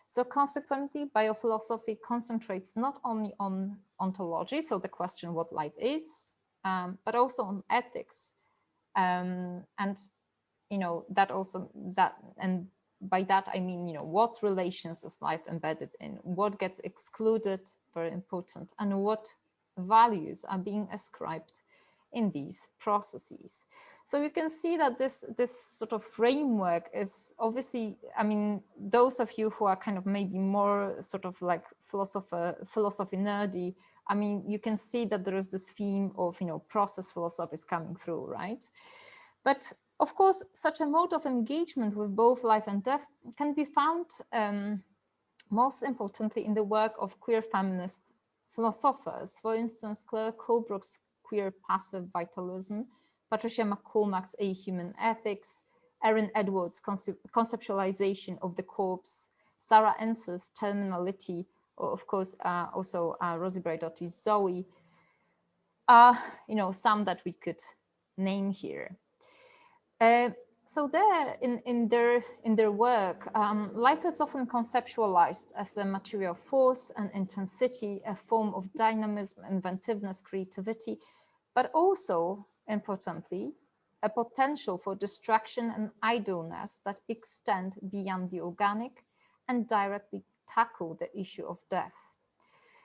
So consequently, biophilosophy concentrates not only on ontology, so the question what life is, but also on ethics, and by that I mean, what relations is life embedded in, what gets excluded, very important, and what values are being ascribed in these processes. So you can see that this sort of framework is obviously, I mean, those of you who are kind of maybe more sort of like philosophy nerdy, I mean, you can see that there is this theme of, process philosophy is coming through, right? But of course, such a mode of engagement with both life and death can be found most importantly in the work of queer feminist philosophers. For instance, Claire Colebrook's Queer Passive Vitalism, Patricia McCormack's A Human Ethics, Erin Edwards' Conceptualization of the Corpse, Sarah Enser's Terminality, or of course also Rosie Braidotti's Zoe, are some that we could name here. So there, in their work, life is often conceptualized as a material force and intensity, a form of dynamism, inventiveness, creativity, but also, importantly, a potential for distraction and idleness that extend beyond the organic and directly tackle the issue of death.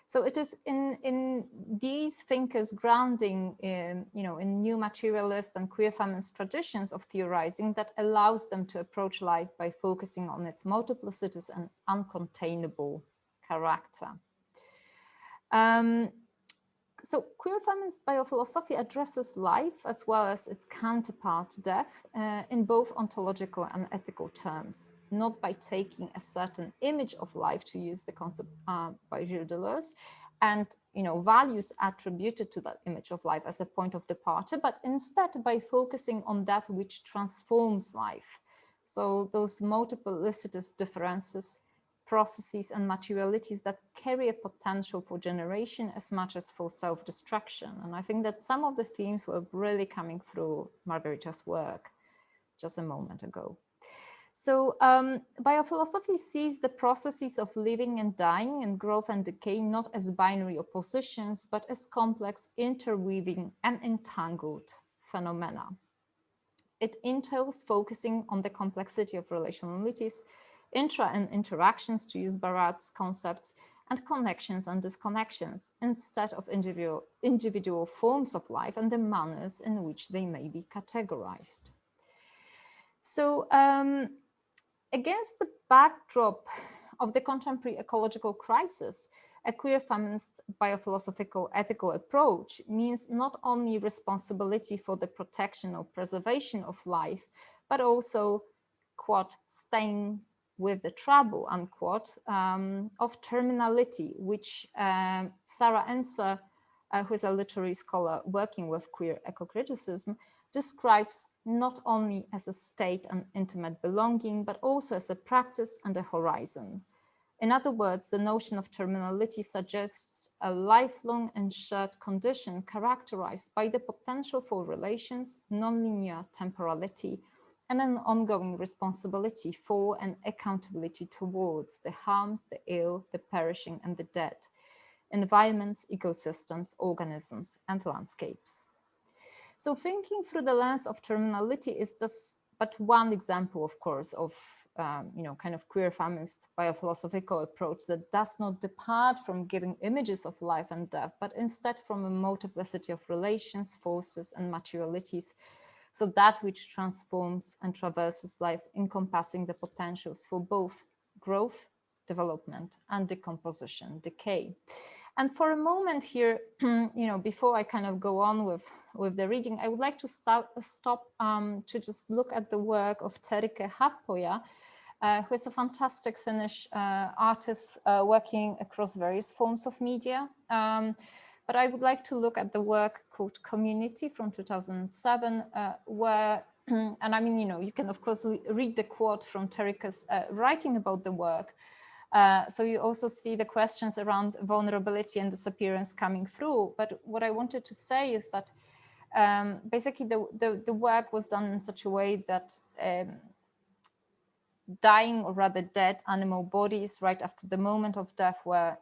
So it is in these thinkers' grounding in, in new materialist and queer feminist traditions of theorizing that allows them to approach life by focusing on its multiplicities and uncontainable character. So queer feminist biophilosophy addresses life as well as its counterpart, death, in both ontological and ethical terms, not by taking a certain image of life, to use the concept by Gilles Deleuze, and values attributed to that image of life as a point of departure, but instead by focusing on that which transforms life. So those multiplicitous differences, processes and materialities that carry a potential for generation as much as for self-destruction. And I think that some of the themes were really coming through Margherita's work just a moment ago. So biophilosophy sees the processes of living and dying and growth and decay not as binary oppositions, but as complex, interweaving and entangled phenomena. It entails focusing on the complexity of relationalities, intra and interactions, to use Bioart's concepts, and connections and disconnections, instead of individual forms of life and the manners in which they may be categorized. So against the backdrop of the contemporary ecological crisis, a queer feminist biophilosophical ethical approach means not only responsibility for the protection or preservation of life, but also, quote, staying with the trouble, unquote, of terminality, which Sarah Enser, who is a literary scholar working with queer eco-criticism, describes not only as a state and intimate belonging, but also as a practice and a horizon. In other words, the notion of terminality suggests a lifelong and shared condition characterized by the potential for relations, nonlinear temporality, and an ongoing responsibility for and accountability towards the harmed, the ill, the perishing, and the dead, environments, ecosystems, organisms, and landscapes. So thinking through the lens of terminality is this but one example, of course, of kind of queer feminist biophilosophical approach that does not depart from giving images of life and death, but instead from a multiplicity of relations, forces, and materialities. So that which transforms and traverses life, encompassing the potentials for both growth, development, and decomposition, decay. And for a moment here, before I kind of go on with the reading, I would like to stop to just look at the work of Terike Happoja, who is a fantastic Finnish artist working across various forms of media. But I would like to look at the work called Community from 2007, where, and I mean, you can of course read the quote from Terike's writing about the work. So you also see the questions around vulnerability and disappearance coming through. But what I wanted to say is that basically the work was done in such a way that dying or rather dead animal bodies right after the moment of death were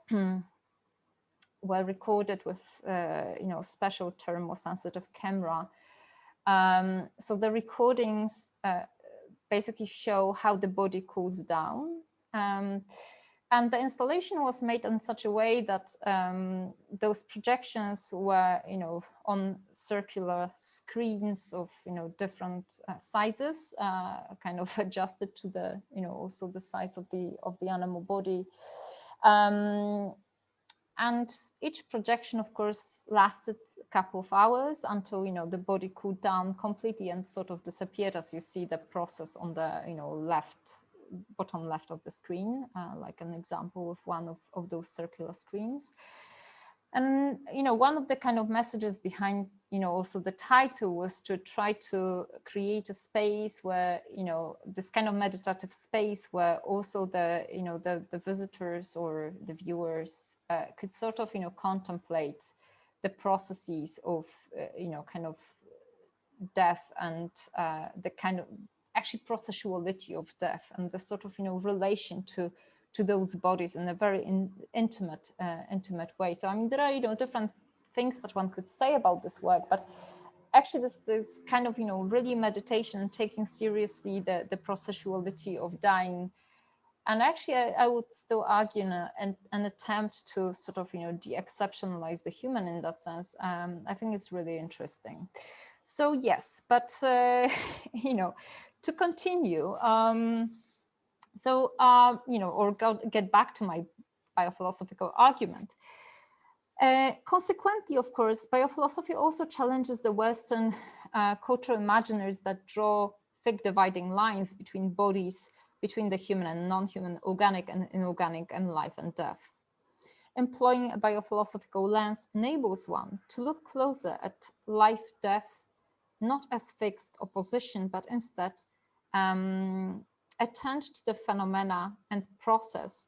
recorded with special thermosensitive camera. So the recordings basically show how the body cools down. And the installation was made in such a way that those projections were, on circular screens of, different sizes, kind of adjusted to the, also the size of the animal body. And each projection, of course, lasted a couple of hours until, the body cooled down completely and sort of disappeared, as you see the process on the, bottom left of the screen, like an example of one of those circular screens. And, one of the kind of messages behind, also the title was to try to create a space where, this kind of meditative space where also the, the visitors or the viewers could sort of, contemplate the processes of, kind of death and the kind of actually processuality of death and the sort of relation to those bodies in a very intimate way. So I mean, there are different things that one could say about this work, but actually this kind of really meditation, taking seriously the processuality of dying, and actually I would still argue an attempt to sort of de-exceptionalize the human in that sense. I think it's really interesting. So yes, but to continue, get back to my biophilosophical argument. Consequently, of course, biophilosophy also challenges the Western cultural imaginaries that draw thick dividing lines between bodies, between the human and non-human, organic and inorganic, and life and death. Employing a biophilosophical lens enables one to look closer at life, death, not as fixed opposition, but instead attend to the phenomena and process,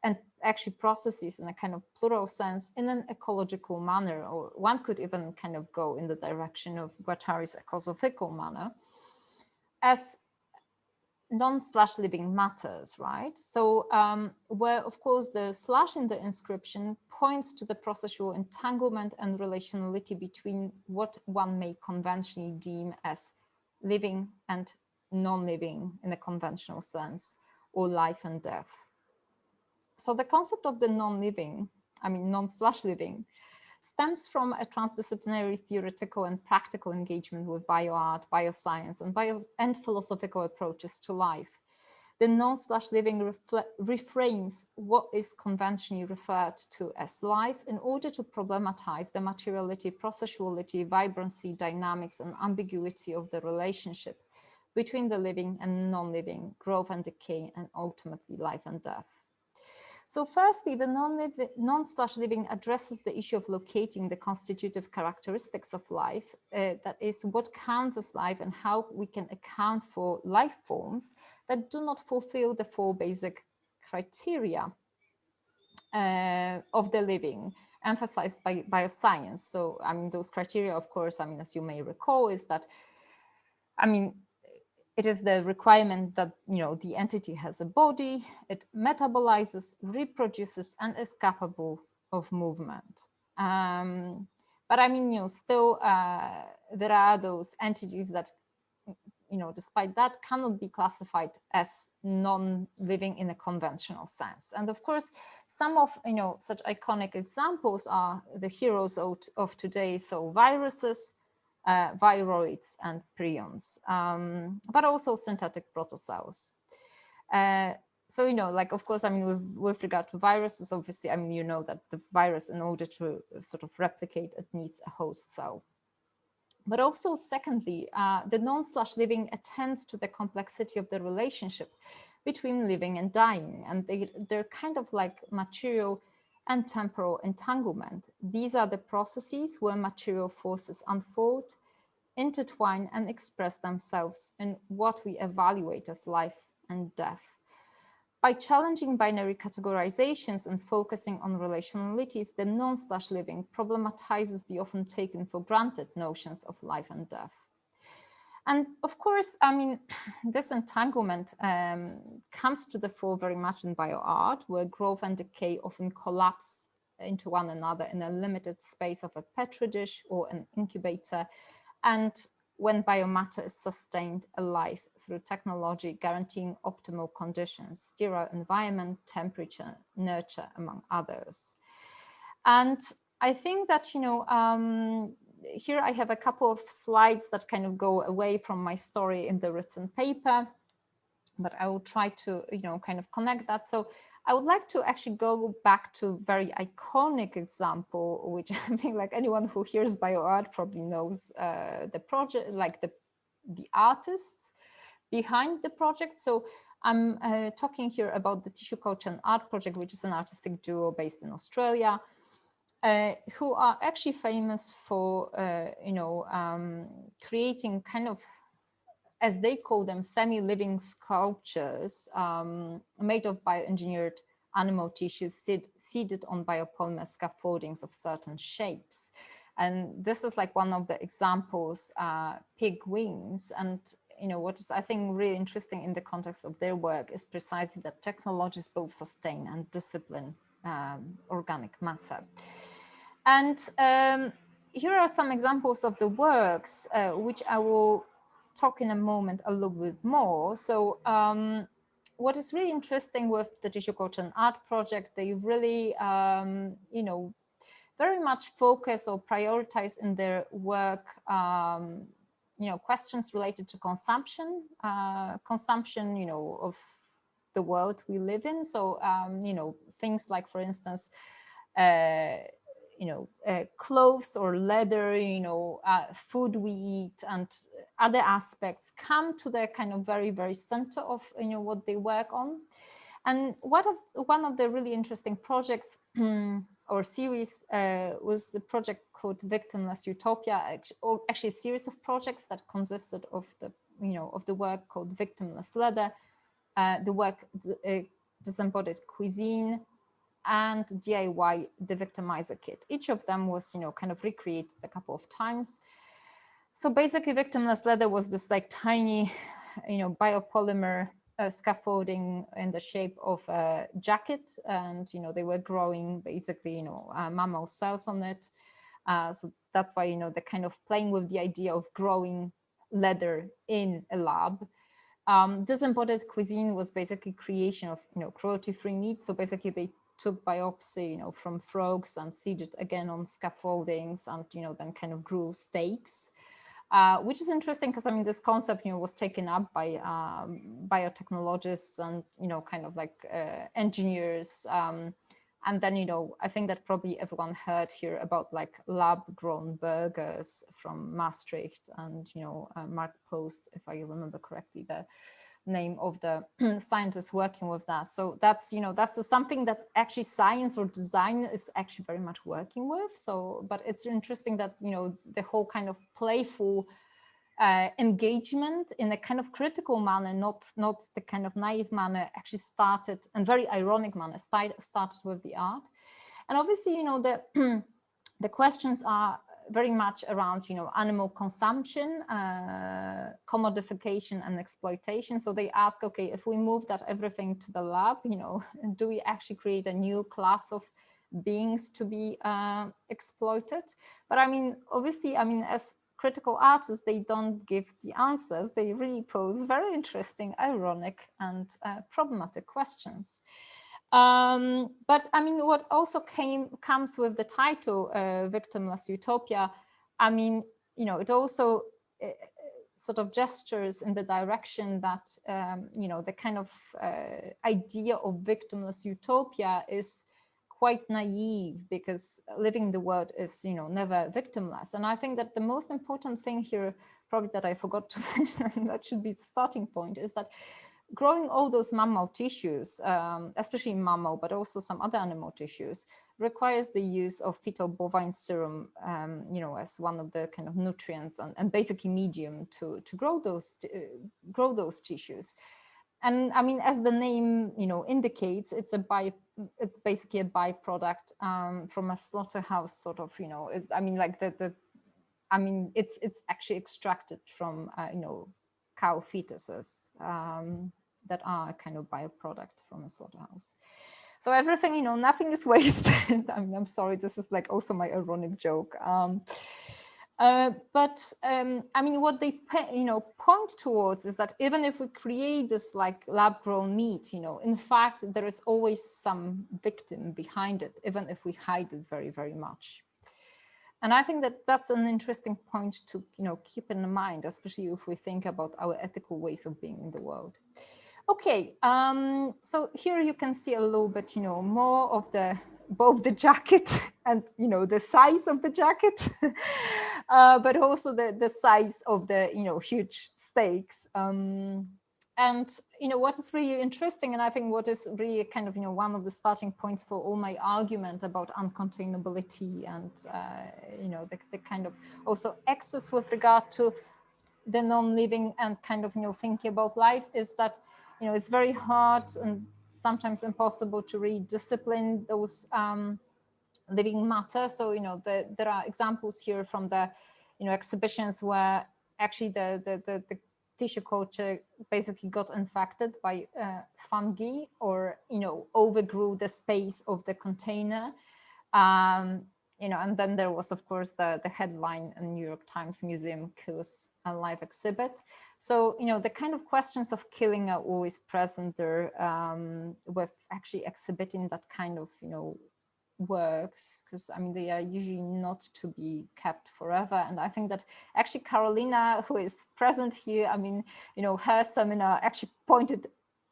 and actually processes in a kind of plural sense in an ecological manner, or one could even kind of go in the direction of Guattari's ecosophical manner, as non/living matters, right? So where, of course, the slash in the inscription points to the processual entanglement and relationality between what one may conventionally deem as living and non-living in a conventional sense, or life and death. So the concept of the non-living, I mean non/living, stems from a transdisciplinary theoretical and practical engagement with bioart, bioscience, and philosophical approaches to life. The non/living reframes what is conventionally referred to as life in order to problematize the materiality, processuality, vibrancy, dynamics, and ambiguity of the relationship between the living and non-living, growth and decay, and ultimately life and death. So firstly, the non/living addresses the issue of locating the constitutive characteristics of life, that is what counts as life and how we can account for life forms that do not fulfill the 4 basic criteria of the living emphasized by bioscience. So, I mean, those criteria, of course, I mean, as you may recall, is that, I mean, it is the requirement that, you know, the entity has a body, it metabolizes, reproduces, and is capable of movement. But I mean, you know, still there are those entities that, you know, despite that, cannot be classified as non-living in a conventional sense. And of course, some of, you know, such iconic examples are the heroes of today, so viruses, viroids and prions, but also synthetic protocells. So, you know, like, of course, I mean, with regard to viruses, obviously, I mean, you know that the virus, in order to sort of replicate, it needs a host cell. But also, secondly, the non/living attends to the complexity of the relationship between living and dying, and they're kind of like material and temporal entanglement. These are the processes where material forces unfold, intertwine, and express themselves in what we evaluate as life and death. By challenging binary categorizations and focusing on relationalities, the non/living problematizes the often taken for granted notions of life and death. And of course, I mean, this entanglement comes to the fore very much in bioart, where growth and decay often collapse into one another in a limited space of a petri dish or an incubator, and when biomatter is sustained alive through technology guaranteeing optimal conditions, sterile environment, temperature, nurture, among others. And I think that, you know, here I have a couple of slides that kind of go away from my story in the written paper, but I will try to, you know, kind of connect that. So I would like to actually go back to a very iconic example, which I think like anyone who hears bioart probably knows the project, like the artists behind the project. So I'm talking here about the Tissue Culture and Art Project, which is an artistic duo based in Australia, who are actually famous for, you know, creating kind of, as they call them, semi-living sculptures made of bioengineered animal tissues seeded on biopolymer scaffoldings of certain shapes. And this is like one of the examples, pig wings. And, you know, what is, I think, really interesting in the context of their work is precisely that technologies both sustain and discipline organic matter. And here are some examples of the works, which I will talk in a moment a little bit more. So what is really interesting with the Tissue Culture and Art Project, they really, you know, very much focus or prioritize in their work, you know, questions related to consumption, you know, of the world we live in. So, you know, things like, for instance, you know, clothes or leather, you know, food we eat and other aspects come to the kind of very, very center of, you know, what they work on. And one of the really interesting projects or series was the project called Victimless Utopia, or actually a series of projects that consisted of the, you know, of the work called Victimless Leather, the work Disembodied Cuisine, and DIY The Victimizer Kit. Each of them was, you know, kind of recreated a couple of times. So basically, Victimless Leather was this like tiny, you know, biopolymer scaffolding in the shape of a jacket, and, you know, they were growing basically, you know, mammal cells on it. So that's why, you know, they're kind of playing with the idea of growing leather in a lab. Disembodied Cuisine was basically creation of, you know, cruelty-free meat. So basically they took biopsy, from frogs and seeded again on scaffoldings and, then kind of grew stakes. Which is interesting because, I mean, this concept, was taken up by biotechnologists and, kind of like engineers. And then, I think that probably everyone heard here about like lab-grown burgers from Maastricht and, Mark Post, if I remember correctly, the name of the scientist working with that. So that's, that's something that actually science or design is actually very much working with. So, but it's interesting that, the whole kind of playful engagement in a kind of critical manner, not the kind of naive manner, actually started, and very ironic manner, started with the art. And obviously, the questions are very much around, animal consumption, commodification and exploitation. So they ask, okay, if we move that everything to the lab, do we actually create a new class of beings to be exploited? But I mean, obviously, I mean, as critical artists, they don't give the answers. They really pose very interesting, ironic and problematic questions. But I mean, what also comes with the title, Victimless Utopia, I mean, it also sort of gestures in the direction that, the kind of idea of victimless utopia is quite naive, because living in the world is, never victimless. And I think that the most important thing here, probably that I forgot to mention, and that should be the starting point, is that growing all those mammal tissues, especially mammal, but also some other animal tissues, requires the use of fetal bovine serum, as one of the kind of nutrients and basically medium to grow those tissues. And I mean, as the name, indicates, it's basically a byproduct from a slaughterhouse sort of, I mean, like it's actually extracted from, cow fetuses that are a kind of byproduct from a slaughterhouse. So everything, nothing is wasted. I mean, I'm sorry, this is like also my ironic joke. But I mean, what they point towards is that even if we create this like lab-grown meat, in fact, there is always some victim behind it, even if we hide it very, very much. And I think that that's an interesting point to keep in mind, especially if we think about our ethical ways of being in the world. Okay, so here you can see a little bit, more of both the jacket and, the size of the jacket, but also the size of the, huge stakes. And, what is really interesting, and I think what is really kind of, one of the starting points for all my argument about uncontainability and, the kind of also excess with regard to the non-living and kind of, thinking about life, is that, it's very hard and sometimes impossible to really discipline those living matter. So, there are examples here from the, exhibitions where actually the tissue culture basically got infected by fungi, or, overgrew the space of the container. And then there was, of course, the headline in New York Times Museum kills a live exhibit. So, the kind of questions of killing are always present there, with actually exhibiting that kind of, works, because I mean, they are usually not to be kept forever. And I think that actually Carolina, who is present here, I mean, her seminar actually pointed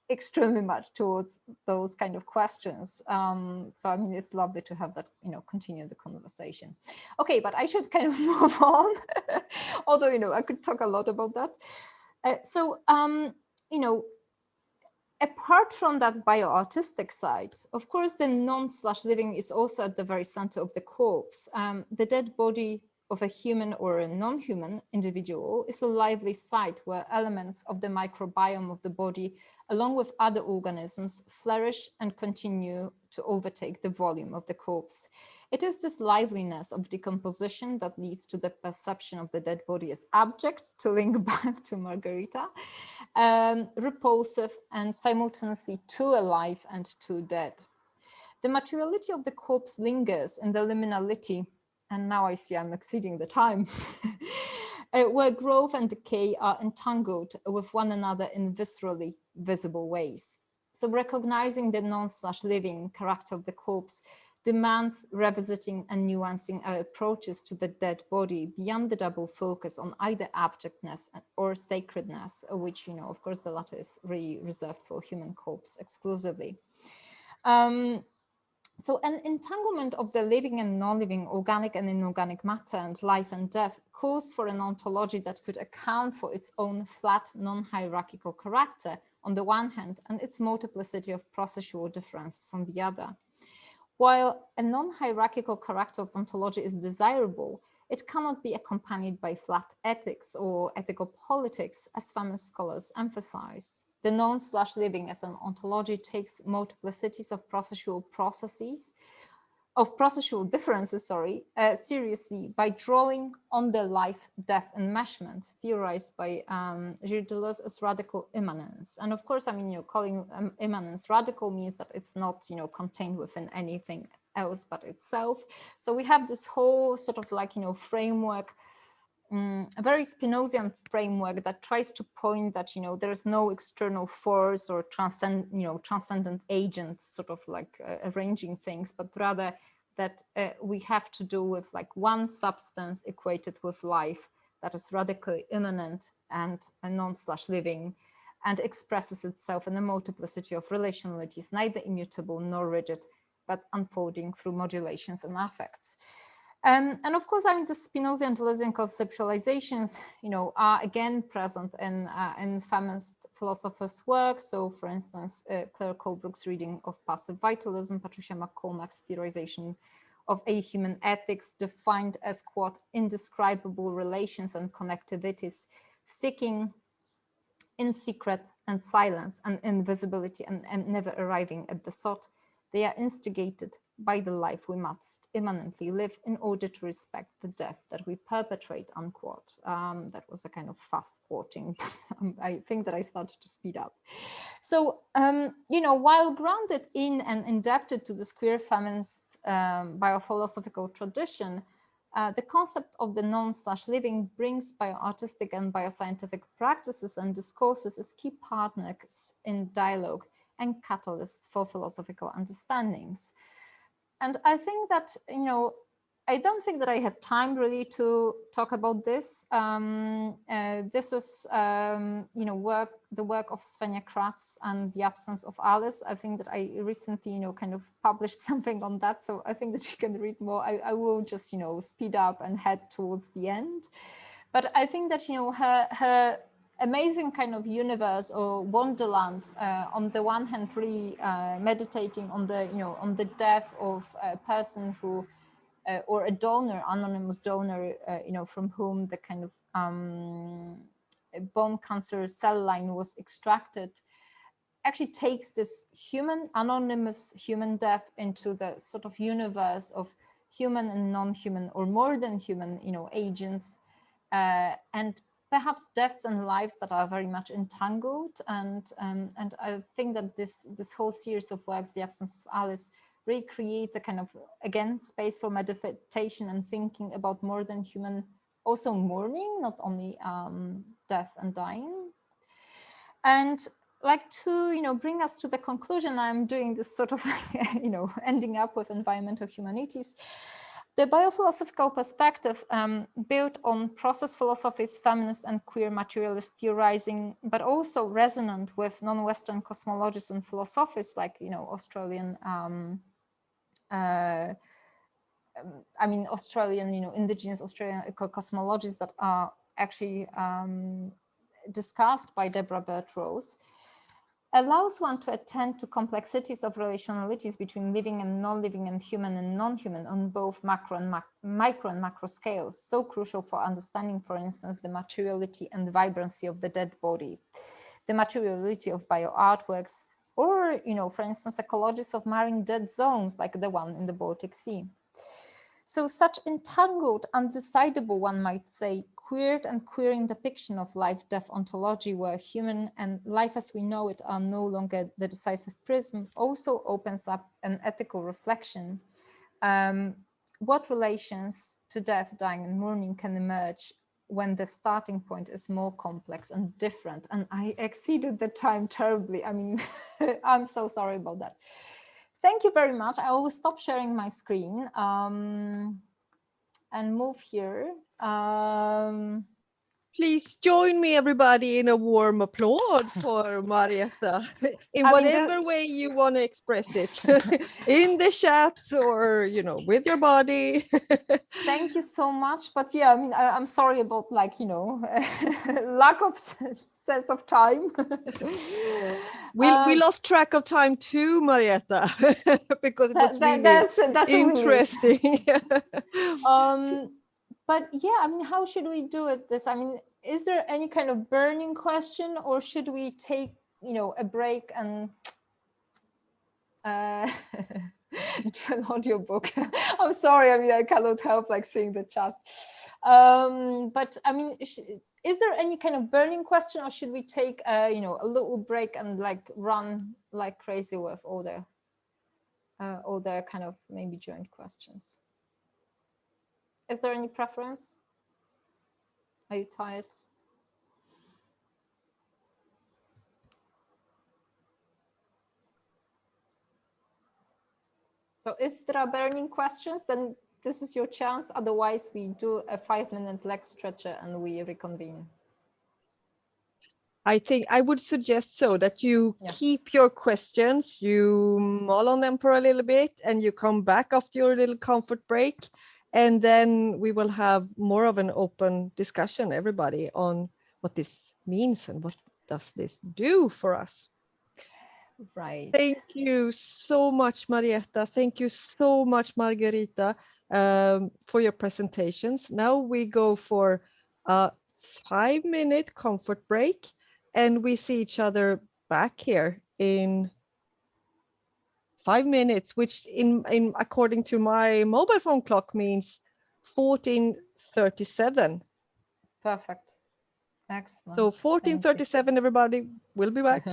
extremely much towards those kind of questions. So I mean, it's lovely to have that, continue the conversation. Okay, but I should kind of move on, although, I could talk a lot about that. Apart from that bioartistic side, of course, the non/living is also at the very center of the corpse. The dead body of a human or a non-human individual is a lively site where elements of the microbiome of the body, along with other organisms, flourish and continue to overtake the volume of the corpse. It is this liveliness of decomposition that leads to the perception of the dead body as abject, to link back to Margherita, repulsive, and simultaneously too alive and too dead. The materiality of the corpse lingers in the liminality, and now I see I'm exceeding the time, where growth and decay are entangled with one another in viscerally visible ways. So recognizing the non/living character of the corpse demands revisiting and nuancing our approaches to the dead body beyond the double focus on either abjectness or sacredness, which, of course, the latter is really reserved for human corpse exclusively. So an entanglement of the living and non-living, organic and inorganic matter, and life and death calls for an ontology that could account for its own flat, non-hierarchical character on the one hand, and its multiplicity of processual differences on the other. While a non-hierarchical character of ontology is desirable, it cannot be accompanied by flat ethics or ethical politics, as feminist scholars emphasize. The non/living as an ontology takes multiplicities of processual differences, seriously by drawing on the life-death enmeshment theorized by Gilles Deleuze as radical immanence. And of course, calling immanence radical means that it's not, contained within anything else but itself. So we have this whole sort of framework, a very Spinozian framework that tries to point that, there is no external force or transcendent agent sort of like arranging things, but rather that we have to do with like one substance equated with life that is radically immanent and a non/living, and expresses itself in a multiplicity of relationalities, neither immutable nor rigid, but unfolding through modulations and affects. And of course, the Spinozian and Deleuzian conceptualizations, are again present in feminist philosophers' work. So, for instance, Claire Colebrook's reading of Passive Vitalism, Patricia McCormack's theorization of ahuman ethics, defined as, quote, indescribable relations and connectivities, seeking in secret and silence and invisibility and never arriving at the thought. They are instigated by the life we must immanently live in order to respect the death that we perpetrate, unquote. That was a kind of fast quoting. I think that I started to speed up. So, while grounded in and indebted to this queer feminist biophilosophical tradition, the concept of the non/living brings bioartistic and bioscientific practices and discourses as key partners in dialogue and catalysts for philosophical understandings. And I think that, I don't think that I have time really to talk about this. This is, the work of Svenja Kratz and The Absence of Alice. I think that I recently, kind of published something on that. So I think that you can read more. I will just, speed up and head towards the end. But I think that, her amazing kind of universe or wonderland, on the one hand, really meditating on the, on the death of a person who, or a donor, anonymous donor, from whom the kind of bone cancer cell line was extracted, actually takes this anonymous human death into the sort of universe of human and non-human or more than human, agents, and perhaps deaths and lives that are very much entangled. And I think that this whole series of works, The Absence of Alice, really creates a kind of, again, space for meditation and thinking about more than human, also mourning, not only death and dying. And like to, bring us to the conclusion, I'm doing this sort of, ending up with environmental humanities. The biophilosophical perspective, built on process philosophies, feminist and queer materialist theorizing, but also resonant with non-Western cosmologies and philosophies like, Australian, indigenous Australian cosmologies that are actually discussed by Deborah Bird-Rose, allows one to attend to complexities of relationalities between living and non-living and human and non-human on both micro and macro scales, so crucial for understanding, for instance, the materiality and vibrancy of the dead body, the materiality of bioartworks, or, for instance, ecologies of marine dead zones like the one in the Baltic Sea. So such entangled, undecidable, one might say, queered and queering depiction of life-death ontology where human and life as we know it are no longer the decisive prism also opens up an ethical reflection. What relations to death, dying and mourning can emerge when the starting point is more complex and different. And I exceeded the time terribly. I mean, I'm so sorry about that. Thank you very much. I will stop sharing my screen and move here. Please join me, everybody, in a warm applause for Marietta, in whatever way you want to express it, in the chat or, you know, with your body. Thank you so much. But yeah, I mean, I'm sorry about, like, you know, lack of sense of time. We lost track of time too, Marietta, because it was really that's interesting. But yeah, I mean, how should we do it? I mean, is there any kind of burning question, or should we take, you know, a break and do an audiobook? I'm sorry, I mean, I cannot help like seeing the chat. But I mean, is there any kind of burning question, or should we take you know, a little break and like run like crazy with all the kind of maybe joint questions? Is there any preference? Are you tired? So if there are burning questions, then this is your chance. Otherwise, we do a 5-minute leg stretcher and we reconvene. I think I would suggest so that you keep your questions, you mull on them for a little bit, and you come back after your little comfort break. And then we will have more of an open discussion, everybody, on what this means and what does this do for us. Right. Thank you so much, Marietta. Thank you so much, Margherita, for your presentations. Now we go for a 5-minute comfort break, and we see each other back here in 5 minutes, which in according to my mobile phone clock means 14:37. Perfect. Excellent. So 14:37, everybody, we'll be back.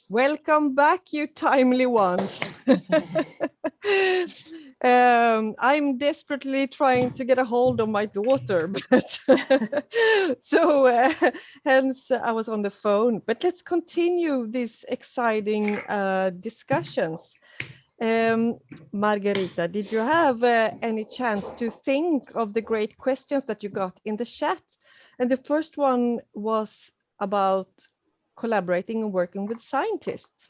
Welcome back, you timely ones. I'm desperately trying to get a hold of my daughter, but so hence I was on the phone. But let's continue these exciting discussions. Margherita, did you have any chance to think of the great questions that you got in the chat? And the first one was about collaborating and working with scientists.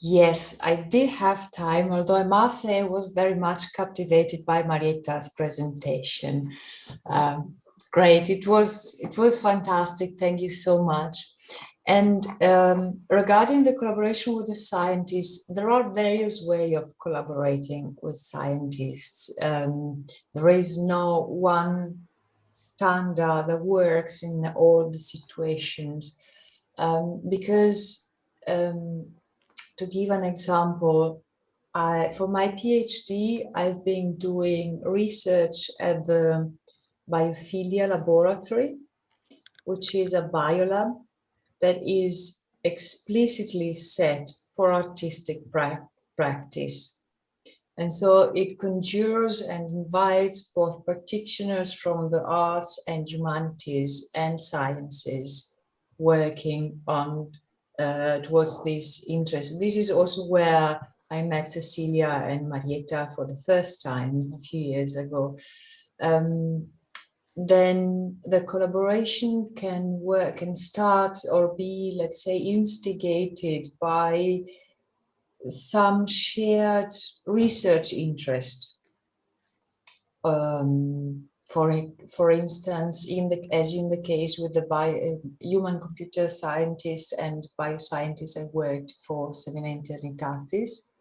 Yes, I did have time, although I must say I was very much captivated by Marietta's presentation. Great, it was fantastic. Thank you so much. And regarding the collaboration with the scientists, there are various ways of collaborating with scientists. There is no one standard that works in all the situations, because to give an example, for my PhD, I've been doing research at the Biophilia Laboratory, which is a biolab that is explicitly set for artistic practice. And so it conjures and invites both practitioners from the arts and humanities and sciences working on towards this interest. This is also where I met Cecilia and Marietta for the first time a few years ago. Then the collaboration can start or be, let's say, instigated by some shared research interest. For instance, as in the case with the human computer scientist and bioscientist I worked for Semina Aeternitatis,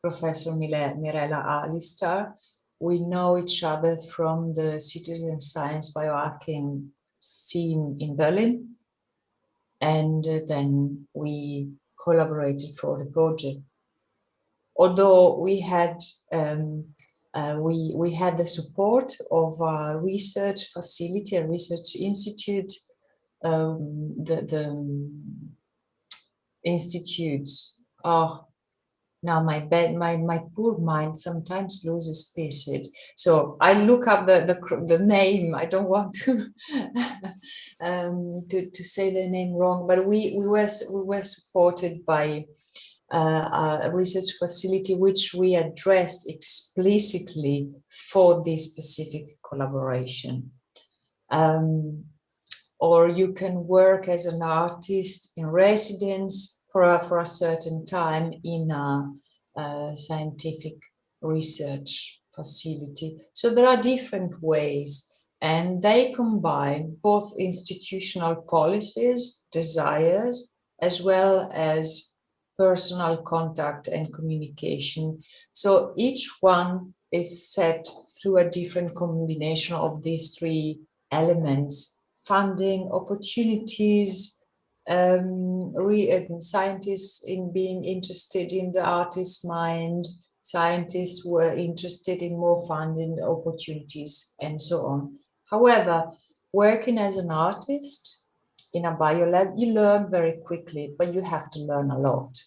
Professor Mirella Alistar. We know each other from the citizen science bioarcing scene in Berlin, and then we collaborated for the project. Although we had the support of a research facility, a research institute, institutes. Oh, now my poor mind sometimes loses pieces. So I look up the name. I don't want to to say the name wrong, but we were supported by a research facility which we addressed explicitly for this specific collaboration. Or you can work as an artist in residence for a certain time in a scientific research facility. So there are different ways, and they combine both institutional policies, desires, as well as personal contact and communication. So each one is set through a different combination of these three elements: funding, opportunities, scientists in being interested in the artist's mind, scientists were interested in more funding opportunities, and so on. However, working as an artist in a biolab, you learn very quickly, but you have to learn a lot,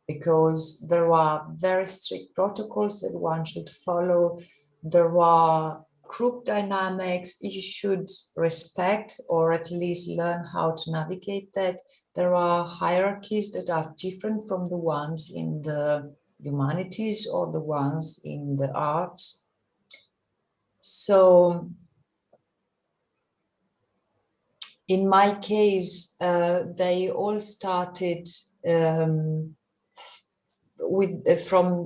because there are very strict protocols that one should follow. There are group dynamics you should respect, or at least learn how to navigate that. There are hierarchies that are different from the ones in the humanities or the ones in the arts. So in my case, they all started from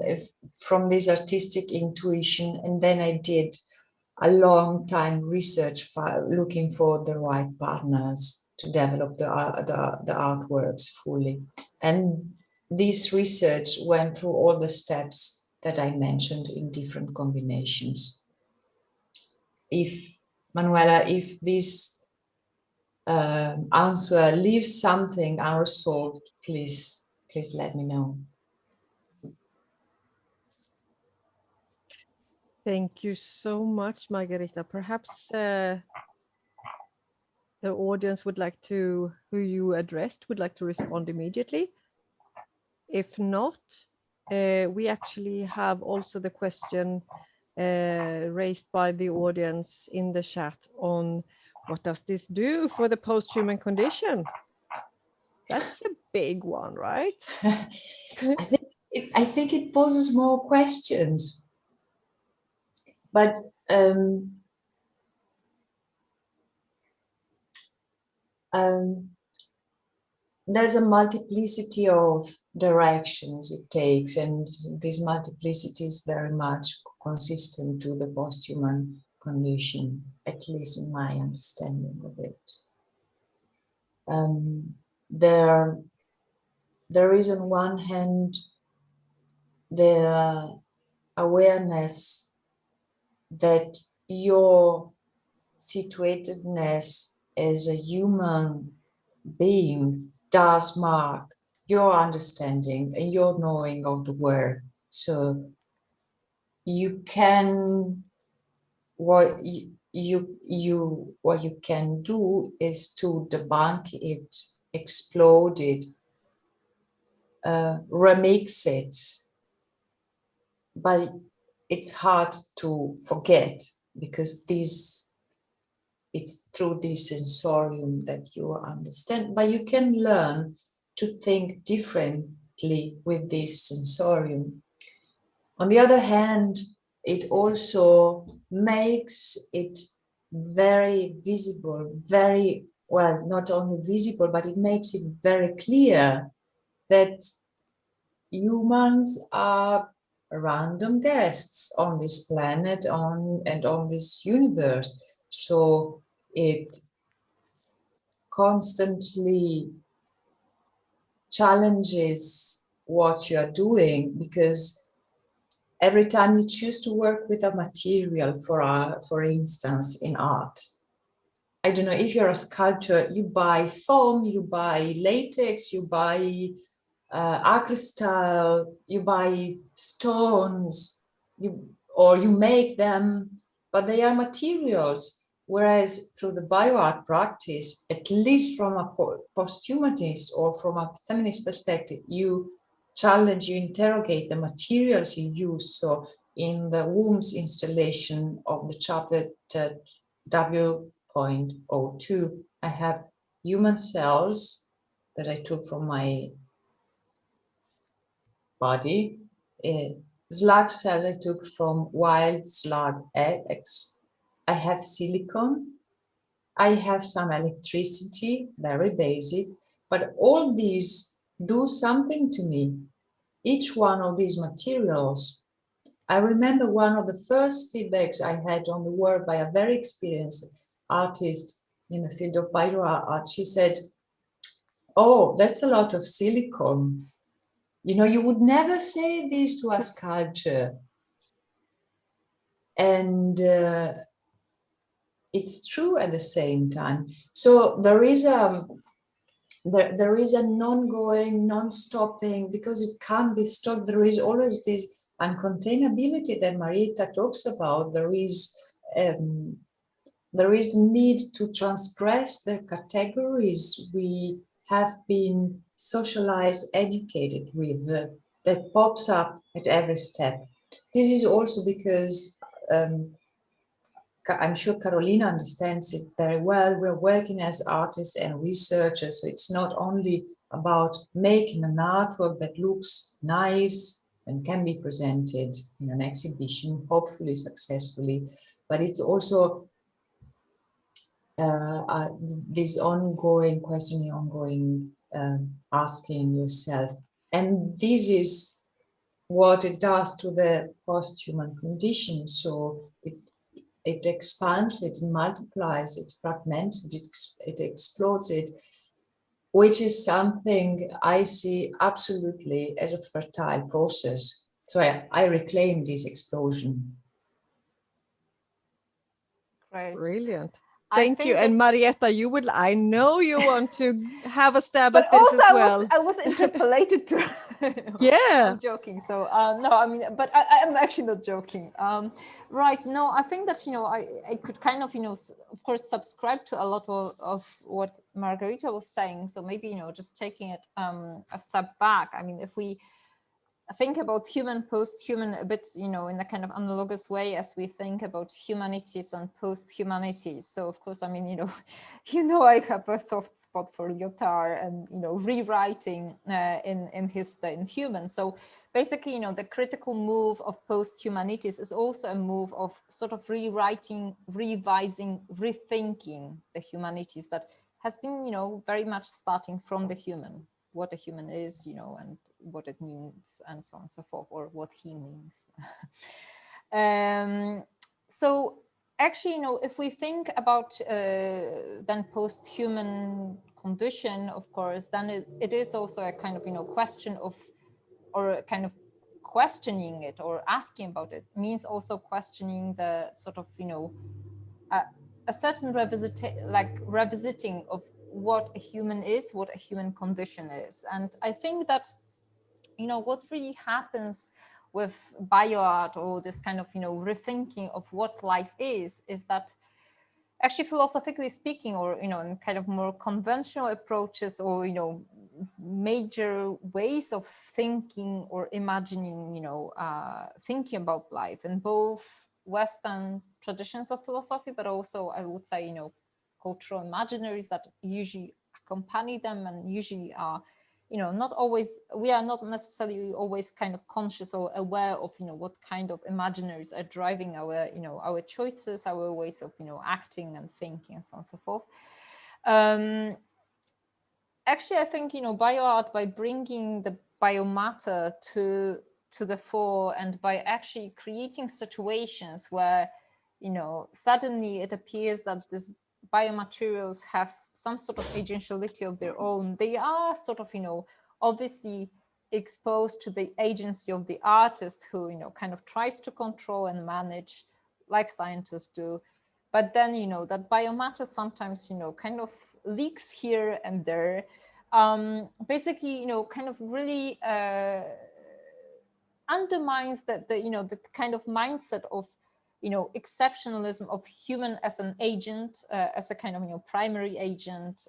this artistic intuition, and then I did a long time research looking for the right partners to develop the artworks fully. And this research went through all the steps that I mentioned in different combinations. If, Manuela, if this answer leaves something unresolved, please let me know. Thank you so much, Margherita. Perhaps the audience would like to, who you addressed, would like to respond immediately. If not, we actually have also the question raised by the audience in the chat on what does this do for the post-human condition? That's a big one, right? I think it poses more questions. But there's a multiplicity of directions it takes, and this multiplicity is very much consistent to the post-human condition, at least in my understanding of it. There is on one hand the awareness that your situatedness as a human being does mark your understanding and your knowing of the world. So you can, what you can do is to debunk it, explode it, remix it, but it's hard to forget, because it's through this sensorium that you understand, but you can learn to think differently with this sensorium. On the other hand, it also makes it very visible, very, well, not only visible, but it makes it very clear that humans are random guests on this planet and on this universe. So it constantly challenges what you are doing, because every time you choose to work with a material, for instance, in art, I don't know, if you're a sculptor, you buy foam, you buy latex, you buy acrystyle, you buy stones, or you make them, but they are materials. Whereas through the bioart practice, at least from a posthumanist or from a feminist perspective, you challenge, you interrogate the materials you use. So in the womb's installation of the chapter W.02, I have human cells that I took from my body, slug cells I took from wild slug eggs. I have silicon, I have some electricity, very basic, but all these do something to me. Each one of these materials. I remember one of the first feedbacks I had on the work by a very experienced artist in the field of bioart. She said, "Oh, that's a lot of silicon. You know, you would never say this to a sculpture." And it's true at the same time. So there is there is an ongoing, non-stopping, because it can't be stopped. There is always this uncontainability that Marietta talks about. There is need to transgress the categories we have been socialized, educated with, that pops up at every step. This is also because I'm sure Carolina understands it very well. We're working as artists and researchers, so it's not only about making an artwork that looks nice and can be presented in an exhibition, hopefully successfully, but it's also this ongoing questioning, ongoing asking yourself. And this is what it does to the post-human condition. So it expands it, multiplies it, fragments it, it explodes it, which is something I see absolutely as a fertile process. So I reclaim this explosion. Great. Brilliant. Thank you. And that, Marietta, I know you want to have a stab but at this also as well. I was interpolated to. Yeah. I'm joking. So no, I mean, but I'm actually not joking. Right. No, I think that, you know, I could kind of, you know, of course, subscribe to a lot of what Margherita was saying. So maybe, you know, just taking it a step back. I mean, if we think about human, post-human a bit, you know, in a kind of analogous way as we think about humanities and post-humanities. So of course, I mean, you know, I have a soft spot for Lyotard and, you know, rewriting in humans. So basically, you know, the critical move of post-humanities is also a move of sort of rewriting, revising, rethinking the humanities that has been, you know, very much starting from the human, what a human is, you know, and what it means, and so on and so forth, or what he means. So actually, you know, if we think about then post-human condition, of course, then it is also a kind of, you know, question of, or kind of questioning it or asking about it means also questioning the sort of, you know, a certain revisiting of what a human is, what a human condition is. And I think that, you know, what really happens with bioart, or this kind of, you know, rethinking of what life is that actually, philosophically speaking, or, you know, in kind of more conventional approaches, or, you know, major ways of thinking or imagining, you know, thinking about life in both Western traditions of philosophy, but also, I would say, you know, cultural imaginaries that usually accompany them and usually are, you know, not always, we are not necessarily always kind of conscious or aware of, you know, what kind of imaginaries are driving our, you know, our choices, our ways of, you know, acting and thinking, and so on and so forth. Actually, I think, you know, bioart, by bringing the biomatter to the fore, and by actually creating situations where, you know, suddenly it appears that these biomaterials have some sort of agentiality of their own. They are sort of, you know, obviously exposed to the agency of the artist, who, you know, kind of tries to control and manage like scientists do. But then, you know, that biomatter sometimes, you know, kind of leaks here and there. Basically, you know, kind of really undermines the, you know, the kind of mindset of exceptionalism of human as an agent, as a kind of, primary agent,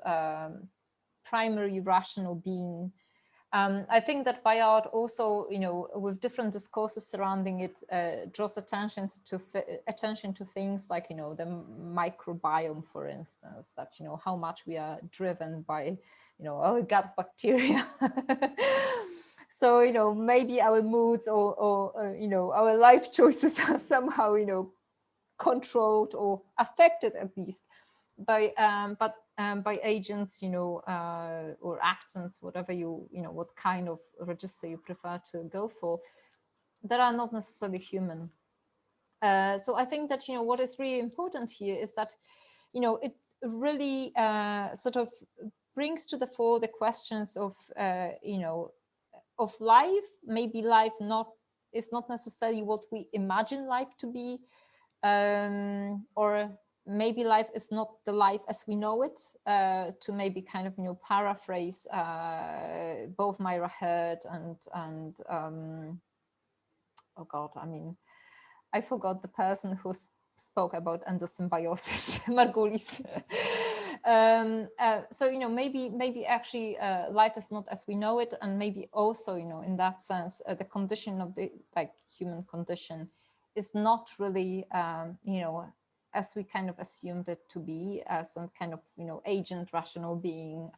primary rational being. I think that Bioart also, with different discourses surrounding it, draws attention to things like, the microbiome, for instance, that, how much we are driven by, our gut bacteria. So, maybe our moods or our life choices are somehow, controlled or affected at least by by agents, or actants, whatever what kind of register you prefer to go for, that are not necessarily human. So I think that, what is really important here is that, it really sort of brings to the fore the questions of, of life. Maybe life is not necessarily what we imagine life to be, or maybe life is not the life as we know it, to maybe kind of, paraphrase both Myra Hurd and oh God, I mean, I forgot the person who spoke about endosymbiosis, Margulis. So, maybe actually life is not as we know it, and maybe also, in that sense, the condition of the human condition is not really, as we kind of assumed it to be, as some kind of, agent, rational being.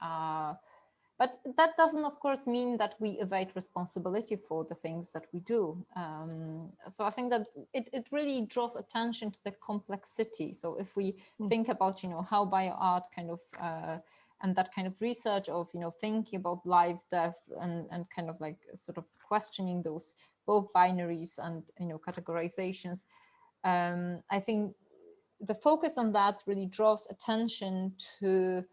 But that doesn't, of course, mean that we evade responsibility for the things that we do. So I think that it really draws attention to the complexity. So if we think about, how bioart kind of, and that kind of research of, thinking about life, death, and kind of sort of questioning those both binaries and, categorizations, I think the focus on that really draws attention to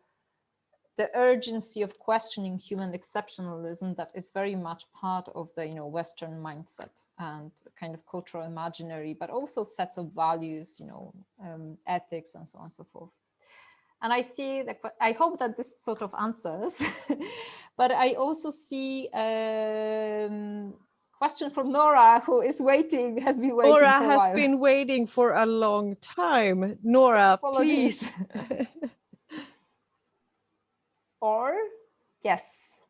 the urgency of questioning human exceptionalism that is very much part of the, Western mindset and kind of cultural imaginary, but also sets of values, ethics, and so on and so forth. And I see that, I hope that this sort of answers, but I also see question from Nora, who is waiting, has been waiting Nora for a while. has been waiting for a long time. Nora, Apologies. please. Or, yes,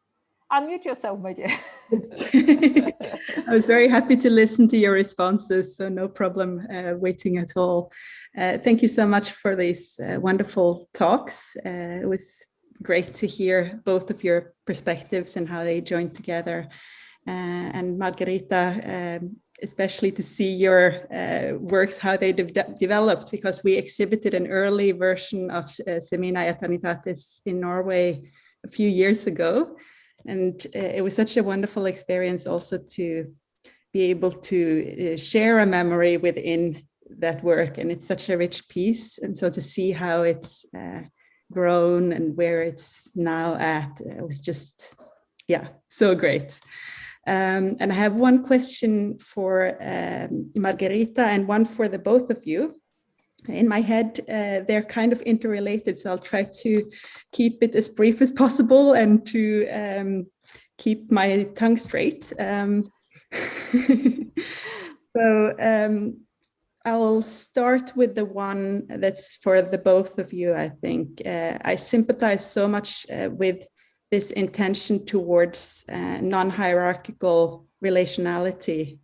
unmute yourself, my dear. I was very happy to listen to your responses, so no problem waiting at all. Thank you so much for these wonderful talks. It was great to hear both of your perspectives and how they joined together. And Margherita, especially to see your works, how they developed, because we exhibited an early version of Semina Aeternitatis in Norway a few years ago. And it was such a wonderful experience also to be able to share a memory within that work. And it's such a rich piece. And so to see how it's grown and where it's now at, it was just, yeah, so great. And I have one question for Margherita and one for the both of you. In my head, they're kind of interrelated, so I'll try to keep it as brief as possible and to keep my tongue straight. So I'll start with the one that's for the both of you, I think. I sympathize so much with this intention towards non-hierarchical relationality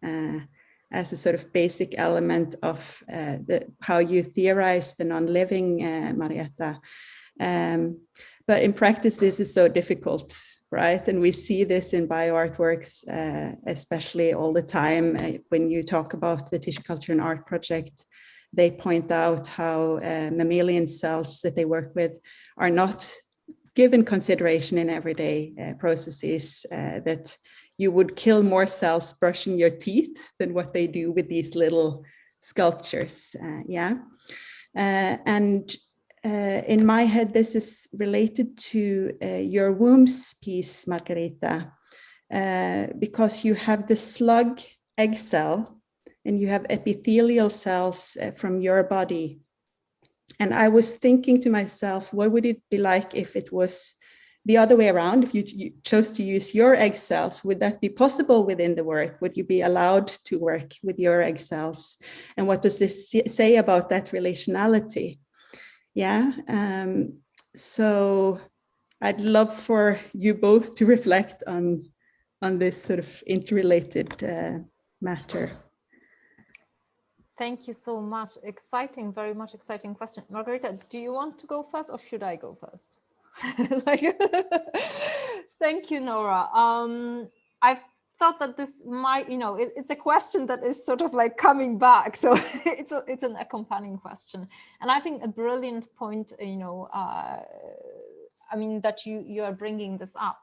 as a sort of basic element of how you theorize the non-living, Marietta. But in practice, this is so difficult, right? And we see this in bioart works, especially all the time. When you talk about the Tissue Culture and Art project, they point out how mammalian cells that they work with are not given consideration in everyday processes, that you would kill more cells brushing your teeth than what they do with these little sculptures. And in my head, this is related to your wombs piece, Margherita, because you have the slug egg cell and you have epithelial cells from your body. And I was thinking to myself, what would it be like if it was the other way around, if you chose to use your egg cells, would that be possible within the work? Would you be allowed to work with your egg cells? And what does this say about that relationality? Yeah, so I'd love for you both to reflect on this sort of interrelated matter. Thank you so much. Exciting, very much exciting question. Margherita, do you want to go first or should I go first? Thank you, Nora. I've thought that this might, it's a question that is sort of like coming back. So it's an accompanying question. And I think a brilliant point, I mean, that you are bringing this up.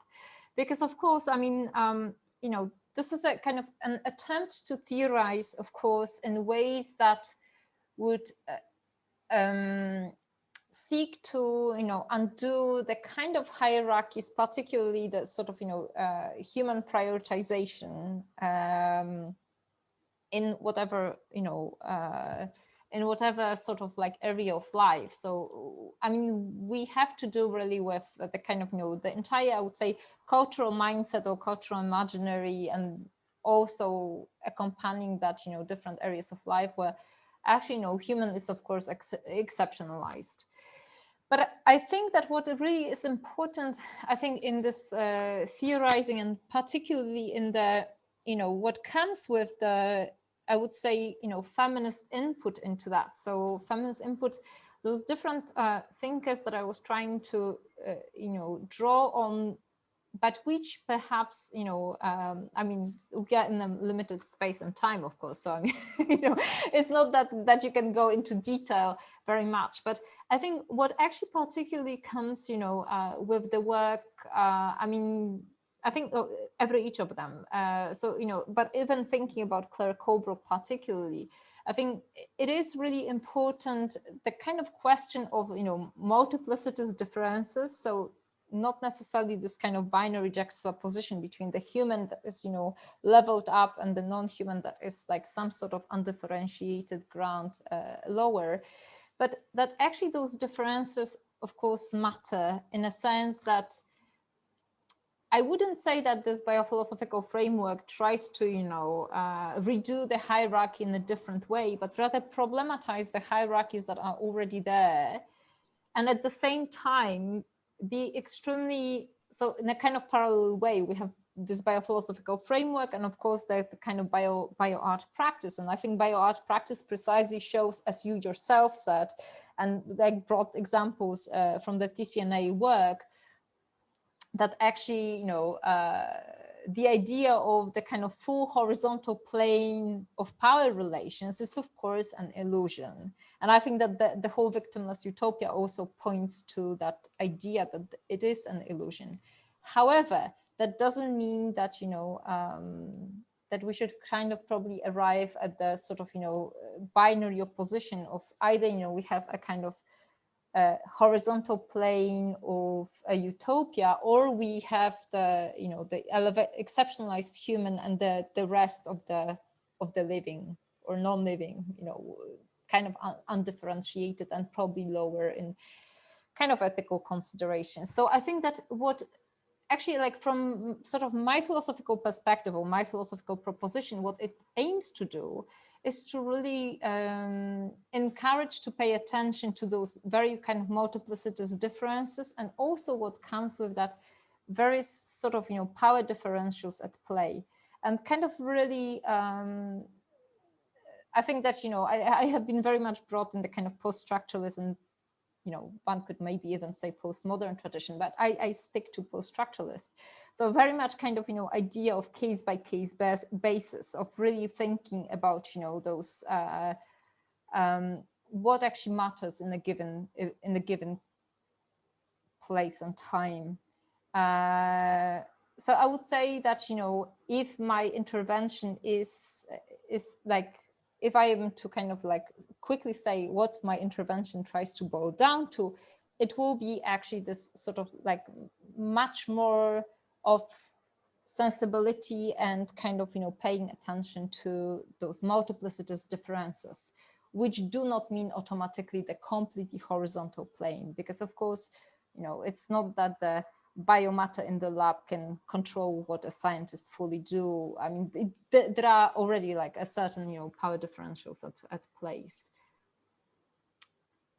Because of course, I mean, this is a kind of an attempt to theorize, of course, in ways that would seek to, undo the kind of hierarchies, particularly the sort of, human prioritization in whatever, in whatever sort of like area of life. So, I mean, we have to do really with the kind of, the entire, I would say, cultural mindset or cultural imaginary, and also accompanying that, different areas of life where actually, human is, of course, exceptionalized. But I think that what really is important, I think, in this theorizing, and particularly in the, what comes with the, I would say, feminist input into that. So feminist input, those different thinkers that I was trying to, draw on, but which perhaps, I mean, we are in a limited space and time, of course. So, I mean, it's not that you can go into detail very much, but I think what actually particularly comes, with the work, I mean, I think each of them. So, but even thinking about Claire Colebrook particularly, I think it is really important, the kind of question of, multiplicitous differences. So not necessarily this kind of binary juxtaposition between the human that is, leveled up and the non-human that is like some sort of undifferentiated ground lower. But that actually those differences, of course, matter in a sense that I wouldn't say that this biophilosophical framework tries to, redo the hierarchy in a different way, but rather problematize the hierarchies that are already there. And at the same time, be extremely, so in a kind of parallel way, we have this biophilosophical framework and of course the kind of bioart practice. And I think bioart practice precisely shows, as you yourself said, and like brought examples from the TCNA work, that actually, the idea of the kind of full horizontal plane of power relations is of course an illusion. And I think that the whole victimless utopia also points to that idea that it is an illusion. However, that doesn't mean that, that we should kind of probably arrive at the sort of, binary opposition of either, we have a kind of horizontal plane of a utopia, or we have the, the exceptionalized human and the rest of the living or non-living, kind of undifferentiated and probably lower in kind of ethical considerations. So I think that what actually, like from sort of my philosophical perspective or my philosophical proposition, what it aims to do is to really encourage to pay attention to those very kind of multiplicitous differences, and also what comes with that very sort of, power differentials at play. And kind of really, I think that, I have been very much brought in the kind of post-structuralism, one could maybe even say postmodern tradition, but I stick to post-structuralist. So very much kind of, idea of case by case basis of really thinking about, those, what actually matters in a given place and time. So I would say that, if my intervention is like, if I am to kind of like quickly say what my intervention tries to boil down to, it will be actually this sort of like much more of sensibility and kind of, paying attention to those multiplicitous differences, which do not mean automatically the completely horizontal plane, because of course, it's not that the biomatter in the lab can control what a scientist fully do. I mean, there are already like a certain, power differentials at place.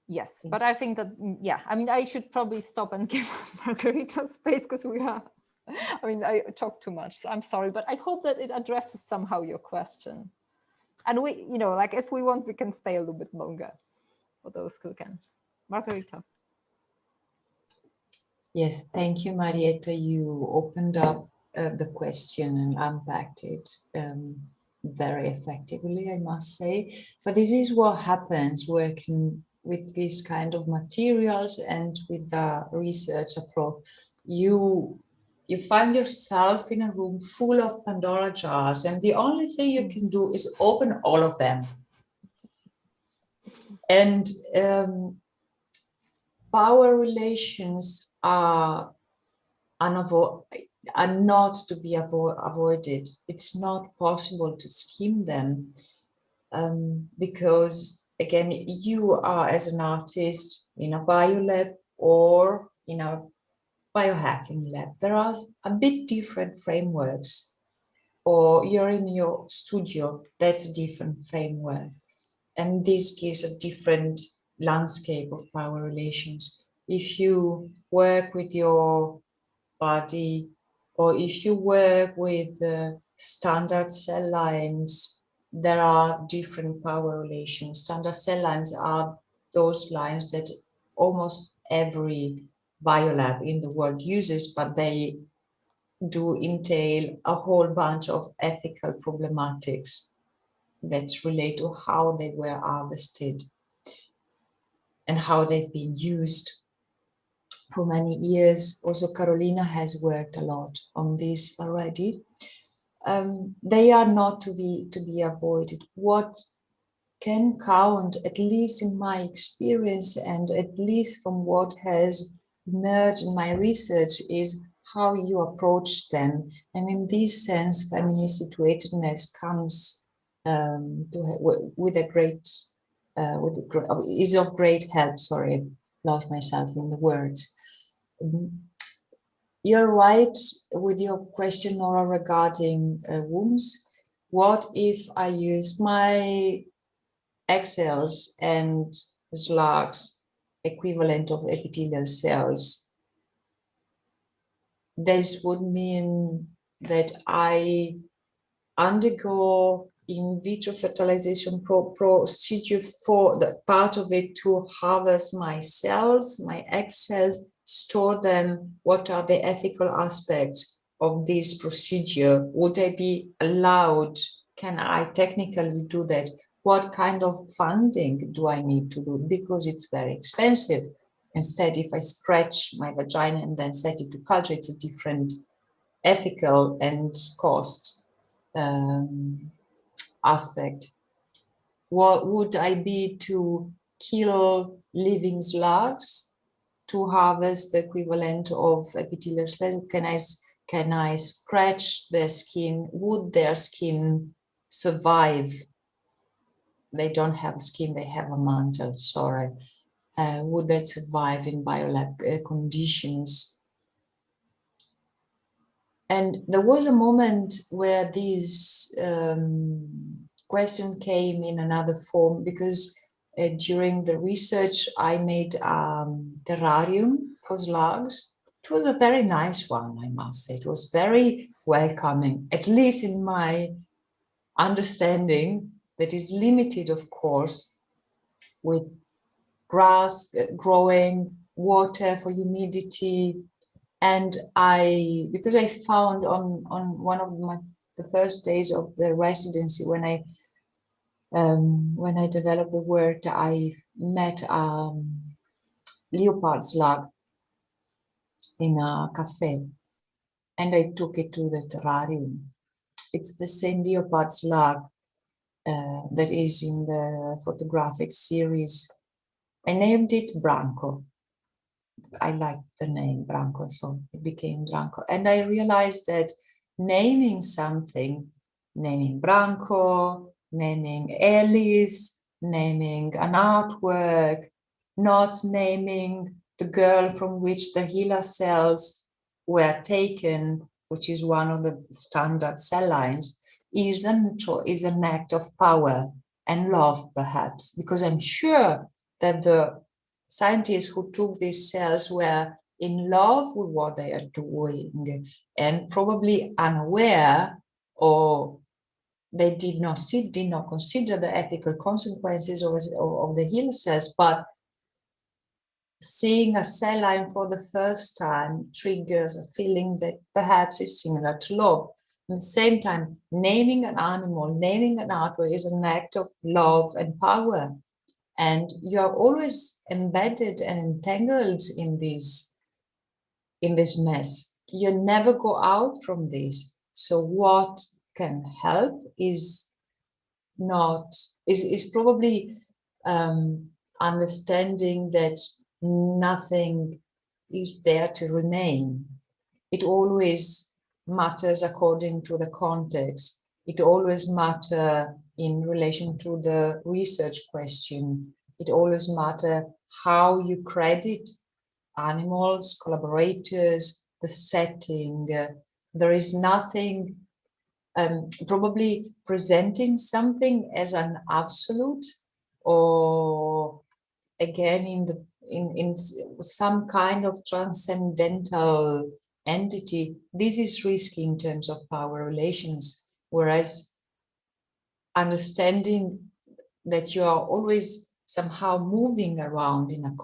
Yes, but I think that, yeah, I mean, I should probably stop and give Margherita space because I talk too much, so I'm sorry, but I hope that it addresses somehow your question. And we, like if we want, we can stay a little bit longer for those who can. Margherita. Yes, thank you, Marietta. You opened up the question and unpacked it very effectively, I must say. But this is what happens working with these kind of materials and with the research approach. You find yourself in a room full of Pandora jars, and the only thing you can do is open all of them. And power relations are not to be avoided. It's not possible to skim them because, again, you are as an artist in a biolab or in a biohacking lab. There are a bit different frameworks, or you're in your studio, that's a different framework. And this gives a different landscape of power relations. If you work with your body, or if you work with standard cell lines, there are different power relations. Standard cell lines are those lines that almost every biolab in the world uses, but they do entail a whole bunch of ethical problematics that relate to how they were harvested and how they've been used for many years. Also, Carolina has worked a lot on this already. They are not to be avoided. What can count, at least in my experience and at least from what has emerged in my research, is how you approach them. And in this sense, feminist situatedness comes is of great help. Sorry, lost myself in the words. You're right with your question, Nora, regarding wombs. What if I use my egg cells and slugs, equivalent of epithelial cells? This would mean that I undergo in vitro fertilization procedure for the part of it to harvest my cells, my egg cells, store them. What are the ethical aspects of this procedure? Would I be allowed? Can I technically do that? What kind of funding do I need to do? Because it's very expensive. Instead, if I scratch my vagina and then set it to culture, it's a different ethical and cost aspect. What would I be to kill living slugs to harvest the equivalent of epithelial cells? Can I scratch their skin? Would their skin survive? They don't have skin, they have a mantle, sorry. Would that survive in biolab conditions? And there was a moment where this question came in another form, because during the research I made a terrarium for slugs. It was a very nice one, I must say. It was very welcoming, at least in my understanding, that is limited, of course, with grass growing, water for humidity. And because I found on one of the first days of the residency, when I developed the work, I met leopard slug in a cafe, and I took it to the terrarium. It's the same leopard slug that is in the photographic series. I named it Branco. I liked the name Branco, so it became Branco. And I realized that naming something, naming Branco, naming Alice, naming an artwork, not naming the girl from which the HeLa cells were taken, which is one of the standard cell lines, is an act of power and love, perhaps, because I'm sure that the scientists who took these cells were in love with what they are doing and probably unaware, or they did not consider the ethical consequences of the heal cells, but seeing a cell line for the first time triggers a feeling that perhaps is similar to love. At the same time, naming an animal, naming an artwork is an act of love and power. And you are always embedded and entangled in this mess. You never go out from this. So what can help is probably understanding that nothing is there to remain. It always matters according to the context. It always matters in relation to the research question. It always matters how you credit animals, collaborators, the setting. There is nothing, probably presenting something as an absolute, or again in some kind of transcendental entity. This is risky in terms of power relations, whereas understanding that you are always somehow moving around in a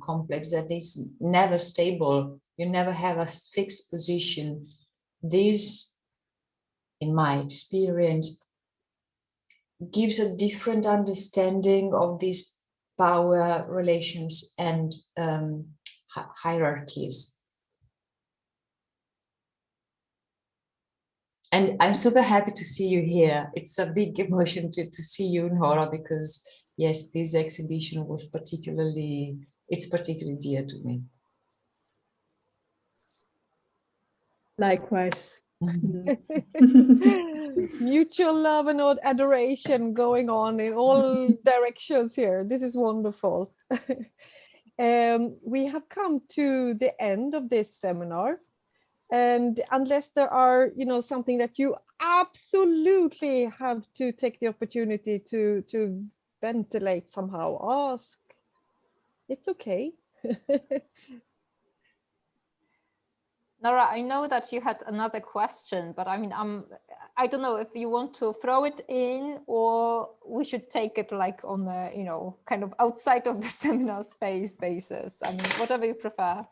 complex that is never stable, you never have a fixed position. This, in my experience, gives a different understanding of these power relations and hierarchies. And I'm super happy to see you here. It's a big emotion to see you, Nora, because yes, this exhibition was particularly dear to me. Likewise. Mutual love and adoration going on in all directions here. This is wonderful. We have come to the end of this seminar, and unless there are, something that you absolutely have to take the opportunity to ventilate somehow, ask. It's okay. Nora, I know that you had another question, but I mean, I don't know if you want to throw it in, or we should take it like on a, kind of outside of the seminar space basis. I mean, whatever you prefer.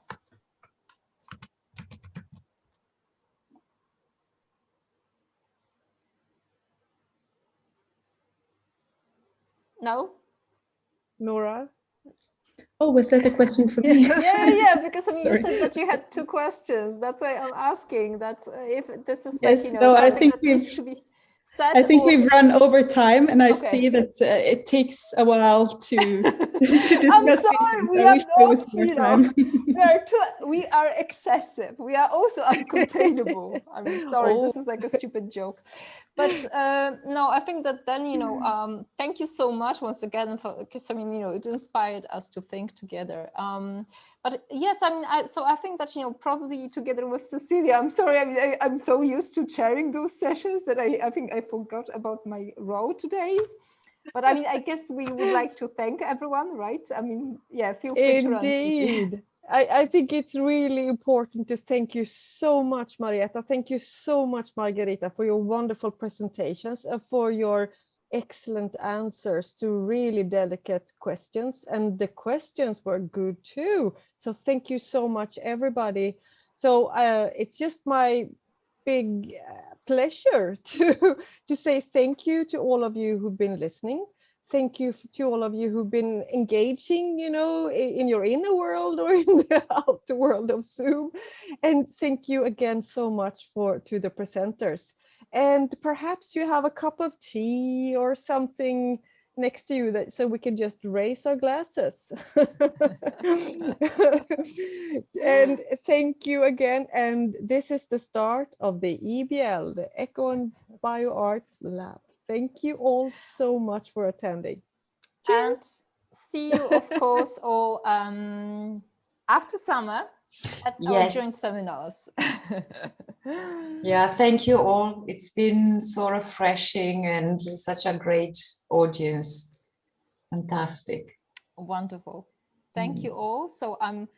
No? Nora? Oh, was that a question for me? Yeah, because I mean, Sorry. you said that you had 2 questions. That's why I'm asking that if this is Yes, like, no, I something think that needs to be said. I think we've run over time, and I Okay. see that it takes a while to discuss. I'm sorry, we are not, time. we are excessive. We are also uncontainable. I'm sorry, this is like a stupid joke. But no, I think that then, thank you so much once again, because I mean, it inspired us to think together. But yes, I mean, so I think that, probably together with Cecilia, I'm sorry, I mean, I'm so used to chairing those sessions that I think I forgot about my role today. But I mean, I guess we would like to thank everyone, right? I mean, yeah, feel free to run. Indeed. I think it's really important to thank you so much, Marietta. Thank you so much, Margherita, for your wonderful presentations and for your excellent answers to really delicate questions. And the questions were good too. So thank you so much, everybody. So it's just my big pleasure to say thank you to all of you who've been listening. Thank you to all of you who've been engaging, in your inner world or in the outer world of Zoom. And thank you again so much to the presenters. And perhaps you have a cup of tea or something next to you so we can just raise our glasses. And thank you again. And this is the start of the EBL, the Eco and Bioart Lab. Thank you all so much for attending. And see you, of course, all after summer. at our joint seminars. Yeah, thank you all. It's been so refreshing and such a great audience. Fantastic. Wonderful. Thank you all. So I'm